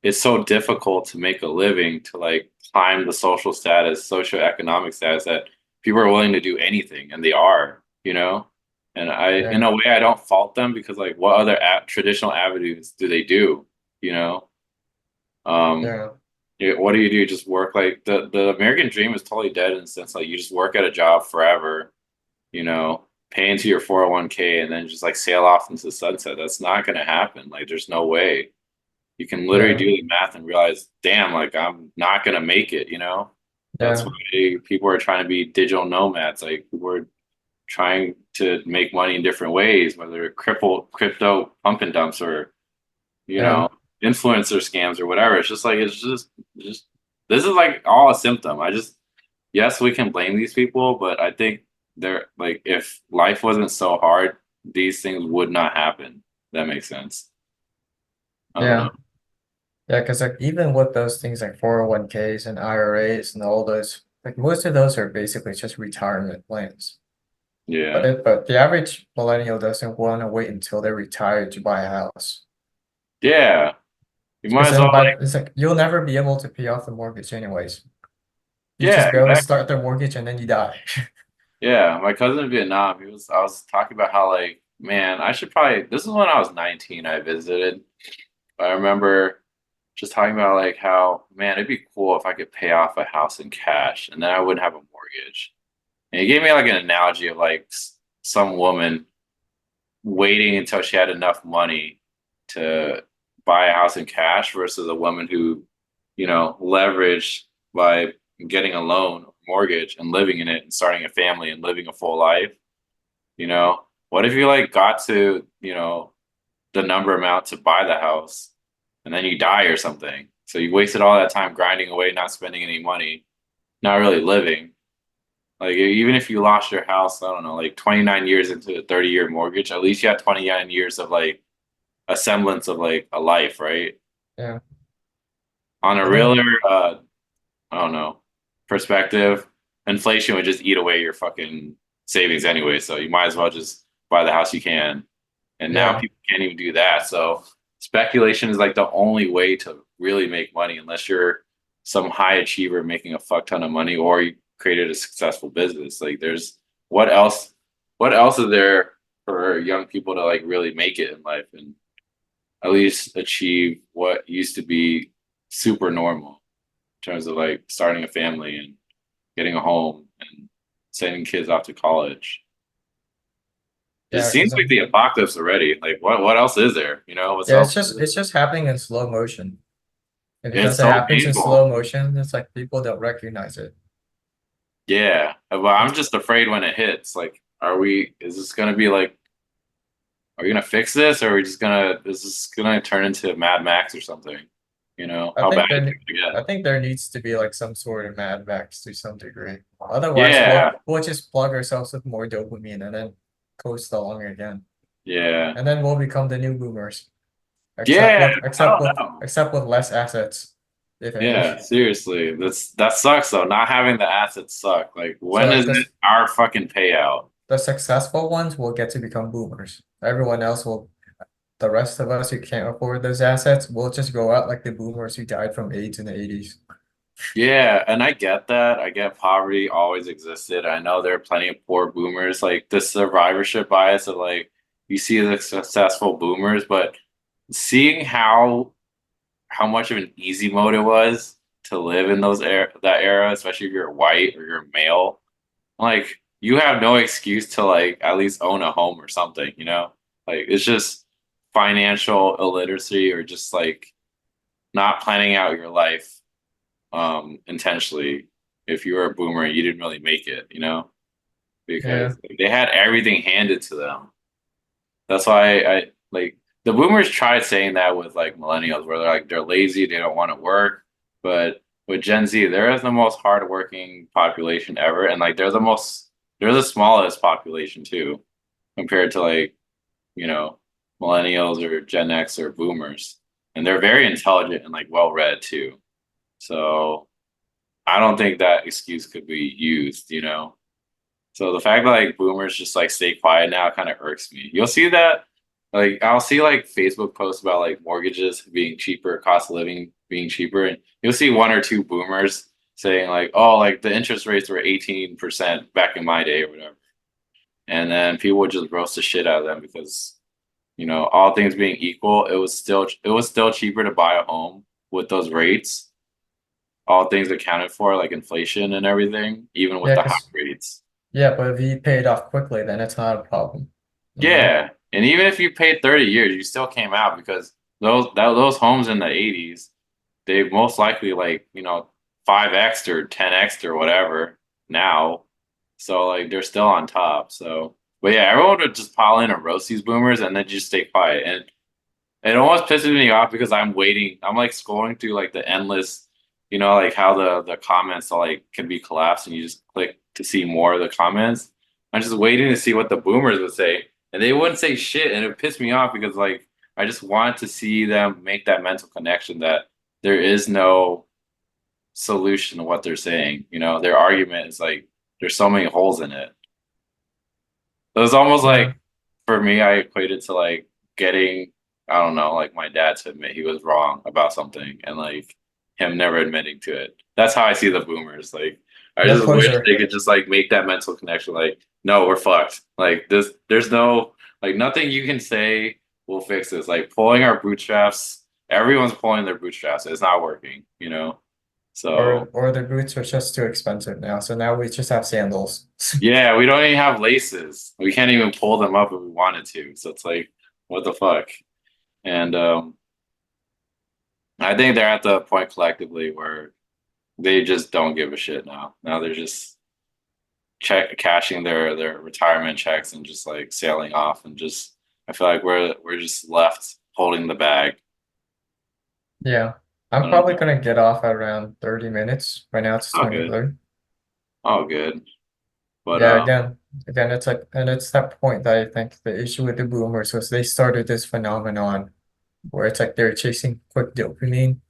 it's so difficult to make a living to like climb the social status, socioeconomic status that people are willing to do anything and they are, you know? And in Yeah, a way, I don't fault them because like what other traditional avenues do they do, you know? Um, yeah, what do you do? Just work like the American dream is totally dead in the sense like you just work at a job forever, you know, pay into your 401k and then just like sail off into the sunset. That's not going to happen. Like there's no way. You can literally yeah, do the math and realize, damn, like I'm not going to make it, you know? That's yeah, why people are trying to be digital nomads. Like people are trying to make money in different ways, whether crypto pump and dumps or you yeah, know, influencer scams or whatever. It's just like just this is like all a symptom. I just yes, we can blame these people, but I think they're like if life wasn't so hard, these things would not happen. That makes sense. I don't know. yeah. Yeah, because like even with those things like 401ks and IRAs and all those, like most of those are basically just retirement plans. Yeah. But the average millennial doesn't want to wait until they're retired to buy a house. Yeah. You might Because as well then by like it's like you'll never be able to pay off the mortgage anyways. You yeah, just barely exactly. start the mortgage and then you die. Yeah. My cousin in Vietnam, I was talking about how like, man, I should probably this is when I was 19 I visited. I remember just talking about like how, man, it'd be cool if I could pay off a house in cash and then I wouldn't have a mortgage. And he gave me like an analogy of like some woman waiting until she had enough money to buy a house in cash versus a woman who, you know, leveraged by getting a loan or mortgage and living in it and starting a family and living a full life. You know, what if you like got to, you know, the number amount to buy the house and then you die or something. So you wasted all that time grinding away, not spending any money, not really living. Like even if you lost your house, I don't know, like 29 years into a 30-year mortgage, at least you had 29 years of like a semblance of like a life, right? Yeah. On a But then realer, I don't know, perspective, inflation would just eat away your fucking savings anyway. So you might as well just buy the house you can. And now yeah, people can't even do that. So speculation is like the only way to really make money unless you're some high achiever making a fuck ton of money or you created a successful business. Like there's what else what else is there for young people to like really make it in life and at least achieve what used to be super normal in terms of like starting a family and getting a home and sending kids off to college. It yeah, because seems like the apocalypse already. Like what else is there? You know, what's yeah, else? it's just happening in slow motion. And It's because it so happens in painful. slow motion, it's like people don't recognize it. Yeah. Well, It's I'm just afraid when it hits. Like, is this gonna be like, are we gonna fix this or are we just gonna, is this gonna turn into Mad Max or something? You know, I how bad think is there, it gonna I get? think there needs to be like some sort of Mad Max to some degree. Otherwise, Yeah, we'll just plug ourselves with more dopamine and then coast along again, yeah, and then we'll become the new boomers, yeah. I don't know. except with less assets, if any. Yeah, seriously, that sucks though. Not having the assets suck. Like, So when like is it our fucking payout? the successful ones will get to become boomers. Everyone else will, the rest of us who can't afford those assets, will just go out like the boomers who died from AIDS in the 80s. Yeah, and I get that. I get poverty always existed. I know there are plenty of poor boomers, like the survivorship bias of like you see the successful boomers, but seeing how much of an easy mode it was to live in that era, especially if you're white or you're male, like you have no excuse to like at least own a home or something, you know? Like it's just financial illiteracy or just like not planning out your life intentionally if you were a boomer and you didn't really make it, you know? Yeah. Because like, they had everything handed to them. That's why I like the boomers tried saying that with like millennials where they're lazy, they don't want to work. But with Gen Z, they're the most hardworking population ever, and like they're the smallest population too, compared to like, you know, millennials or Gen X or boomers. And they're very intelligent and like well read too. So I don't think that excuse could be used, you know. So the fact that like boomers just like stay quiet now kind of irks me. You'll see that like I'll see like Facebook posts about like mortgages being cheaper, cost of living being cheaper, and you'll see one or two boomers saying like, "Oh, like the interest rates were 18% back in my day or whatever," and then people would just roast the shit out of them because all things being equal, it was still cheaper to buy a home with those rates. All things accounted for, like inflation and everything, even with Yeah, the high because rates. yeah, but if you pay it off quickly, then it's not a problem. You know? Yeah, and even if you paid 30 years, you still came out because those homes in the 80s, they most likely like 5x or 10x or whatever now, so like they're still on top. So, but yeah, everyone would just pile in and roast these boomers and then just stay quiet, and it almost pisses me off because I'm waiting. I'm like scrolling through like the endless, like how the comments like can be collapsed and you just click to see more of the comments. I'm just waiting to see what the boomers would say. And they wouldn't say shit. And it pissed me off because like I just wanted to see them make that mental connection that there is no solution to what they're saying. Their argument is like there's so many holes in it. It was almost like Yeah. for me, I equated to like getting, I don't know, like my dad to admit he was wrong about something and like him never admitting to it. That's how I see the boomers. Like, I Yeah, just wish closure. they could just like make that mental connection. Like, no, we're fucked. Like, there's no, like, nothing you can say will fix this. Like, pulling our bootstraps, everyone's pulling their bootstraps. It's not working. So, Or the boots are just too expensive now. So now we just have sandals. yeah, we don't even have laces. We can't even pull them up if we wanted to. So it's like, what the fuck? And I think they're at the point collectively where they just don't give a shit now. Now they're just cashing their retirement checks and just like sailing off and just I feel like we're just left holding the bag. Yeah. I I'm don't probably know. gonna get off at around 30 minutes. Right now it's All good. 23. All good. But Yeah, again, it's like, and it's that point that I think the issue with the boomers was they started this phenomenon where it's like they're chasing quick dopamine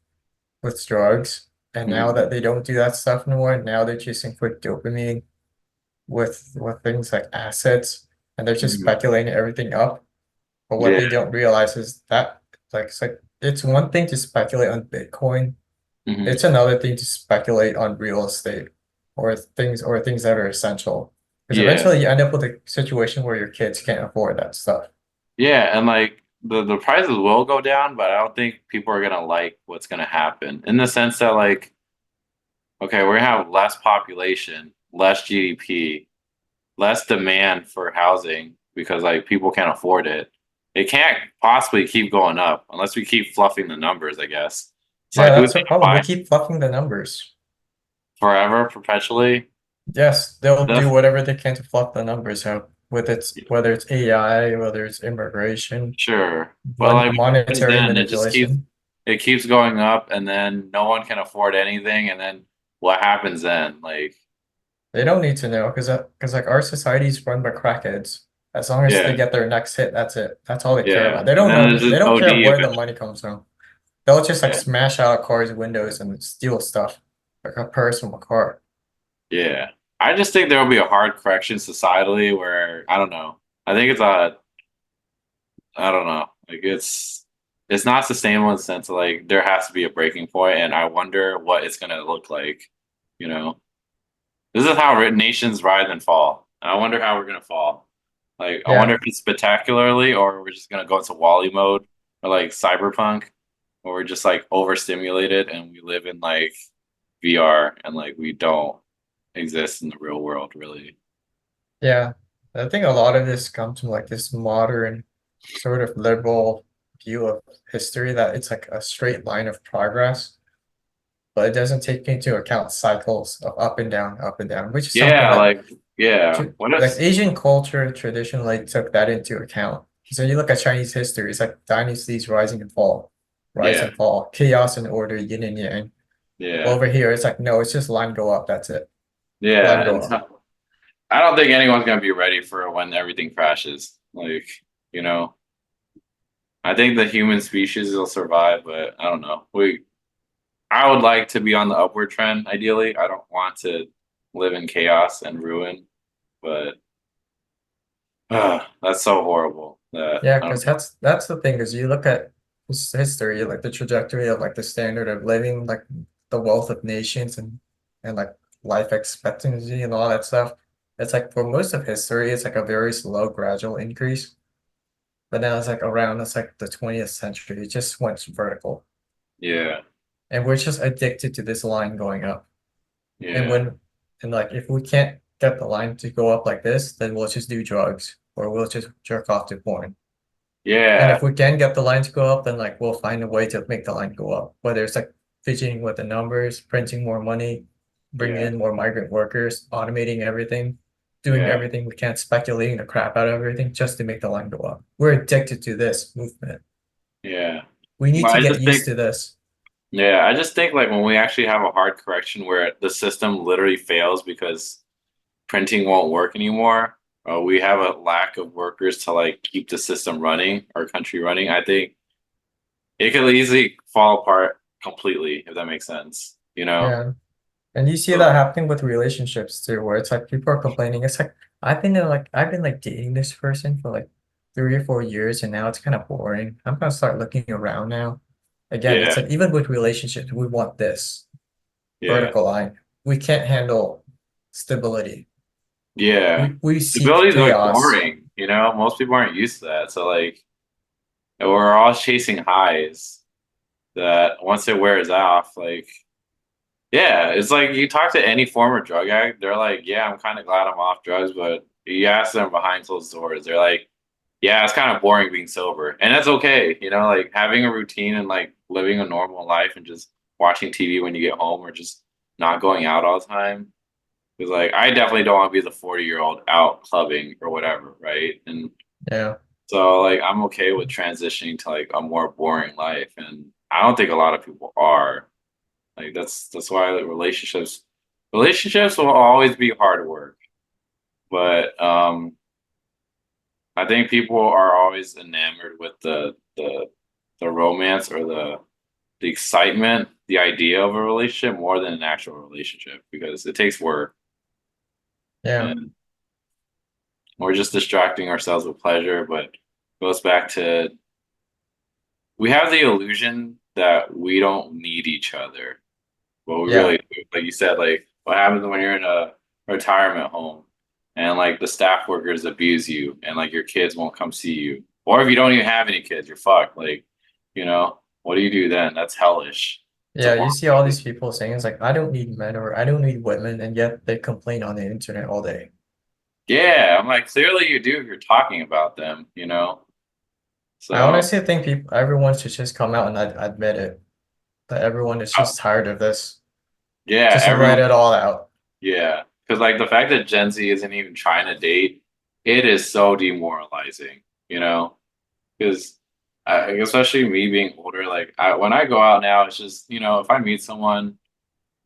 with drugs. And now mhm, that they don't do that stuff anymore, now they're chasing quick dopamine with things like assets, and they're just mhm. speculating everything up. But what Yeah. they don't realize is that like it's one thing to speculate on Bitcoin. Mhm. It's another thing to speculate on real estate or things that are essential. Because Yeah. eventually you end up with a situation where your kids can't afford that stuff. Yeah, and like the prices will go down, but I don't think people are gonna like what's gonna happen in the sense that like, okay, we're gonna have less population, less GDP, less demand for housing because like people can't afford it. It can't possibly keep going up unless we keep fluffing the numbers, I guess. It's Yeah, like who's that's the gonna problem. We buy keep fluffing the numbers. forever, perpetually? Yes, they'll do That's whatever they can to fluff the numbers out, with its whether it's AI, whether it's immigration, sure. But like what happens monetary then? It just keeps manipulation. it keeps going up, and then no one can afford anything, and then what happens then? Like, They don't need to know because like our society's run by crackheads. As long as they yeah, get their next hit, that's it. That's all they care yeah, about. They and don't then know. there's They just don't care OD where the eventually. money comes from. They'll just like Yeah, smash out cars' windows and steal stuff, like a purse from a car. yeah. I just think there will be a hard correction societally where I don't know. I think it's a I don't know. Like it's not sustainable in the sense of like there has to be a breaking point, and I wonder what it's gonna look like. You know, this is how nations rise and fall. And I wonder how we're gonna fall. Like, I wonder Yeah, if it's spectacularly, or we're just gonna go into Wally mode, or like cyberpunk, or we're just like overstimulated and we live in like VR and like we don't exist in the real world, really. yeah. I think a lot of this comes from like this modern sort of liberal view of history that it's like a straight line of progress, but it doesn't take into account cycles of up and down, which is something Yeah, that like yeah. What like if? Asian culture traditionally took that into account. So you look at Chinese history, it's like dynasties rising and fall, rise Yeah, and fall, chaos and order, yin and yang. yeah, Over here, it's like, no, it's just line go up, that's it. Line yeah. go And up. so, I don't think anyone's gonna be ready for when everything crashes. Like, you know, I think the human species will survive, but I don't know. I would like to be on the upward trend, ideally. I don't want to live in chaos and ruin, but that's so horrible that Yeah, I don't because know. that's the thing, is you look at history, like the trajectory of like the standard of living, like the wealth of nations and like life expectancy and all that stuff. It's like for most of history, it's like a very slow, gradual increase. But now it's like around it's like the 20th century, it just went vertical. Yeah, And we're just addicted to this line going up. And yeah, when and like if we can't get the line to go up like this, then we'll just do drugs or we'll just jerk off to porn. And yeah, if we can get the line to go up, then like we'll find a way to make the line go up. Whether it's like fidgeting with the numbers, printing more money, bringing yeah, in more migrant workers, automating everything, doing yeah, everything we can, speculating the crap out of everything just to make the line go up. We're addicted to this movement. yeah. We need But to I get just used think, to this. yeah, I just think like when we actually have a hard correction where the system literally fails because printing won't work anymore, we have a lack of workers to like keep the system running, our country running. I think it could easily fall apart completely, if that makes sense. You know? Yeah. And you see that So happening with relationships too, where it's like people are complaining. It's like I've been like dating this person for like 3 or 4 years and now it's kind of boring. I'm gonna start looking around now. Again, it's yeah, like even with relationships, we want this yeah, vertical line. We can't handle stability. yeah. We seek Stability is like chaos. boring, you know? Most people aren't used to that. So like we're all chasing highs that once it wears off, like yeah, it's like you talk to any former drug addict, they're like, yeah, I'm kind of glad I'm off drugs, but you ask them behind closed doors, they're like, yeah, it's kind of boring being sober. And that's okay, you know, like having a routine and like living a normal life and just watching TV when you get home or just not going out all the time. Because like I definitely don't want to be the 40-year-old out clubbing or whatever, right? And Yeah. so like I'm okay with transitioning to like a more boring life. And I don't think a lot of people are. Like that's why like, relationships will always be hard work. But I think people are always enamored with the romance or the excitement, the idea of a relationship more than an actual relationship because it takes work Yeah. and we're just distracting ourselves with pleasure. But it goes back to we have the illusion that we don't need each other. Well, we Yeah. really do. Like you said, like what happens when you're in a retirement home and like the staff workers abuse you and like your kids won't come see you. Or if you don't even have any kids, you're fucked. Like, what do you do then? That's hellish. It's a Yeah. You see all horrible. these people saying it's like I don't need men or I don't need women, and yet they complain on the internet all day. Yeah, I'm like, clearly you do if you're talking about them. I So, honestly think everyone should just come out and admit it. That everyone is uh, just tired of this. yeah, Just let everyone, it all out. yeah. Because like the fact that Gen Z isn't even trying to date, it is so demoralizing, you know? Because especially me being older, like when I go out now, it's just, if I meet someone,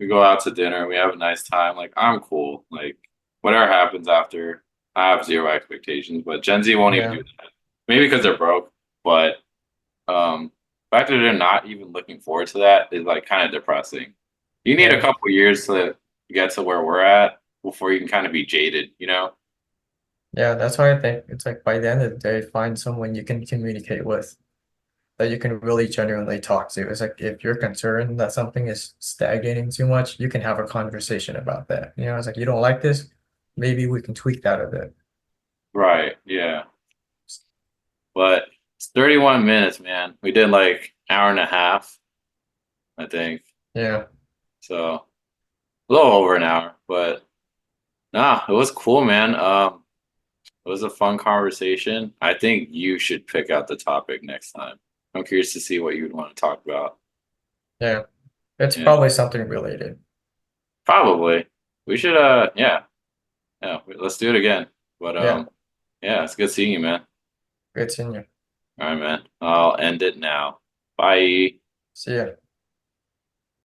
we go out to dinner, we have a nice time, like I'm cool. Like whatever happens after, I have zero expectations, but Gen Z won't even do Yeah, that. Maybe because they're broke, but the fact that they're not even looking forward to that is like kind of depressing. You need a yeah, couple years to get to where we're at before you can kind of be jaded, you know? yeah. That's why I think it's like by the end of the day, find someone you can communicate with, that you can really genuinely talk to. It's like if you're concerned that something is stagnating too much, you can have a conversation about that. It's like you don't like this, maybe we can tweak that a bit. Right, yeah. But it's 31 minutes, man. We did like hour and a half, I think. Yeah, So a little over an hour, but nah, it was cool, man. It was a fun conversation. I think you should pick out the topic next time. I'm curious to see what you would want to talk about. yeah. It's Yeah, probably something related. probably. We should, yeah, yeah. Let's do it again. But Yeah, yeah, it's good seeing you, man. good seeing you. All right, man. I'll end it now. Bye. See ya.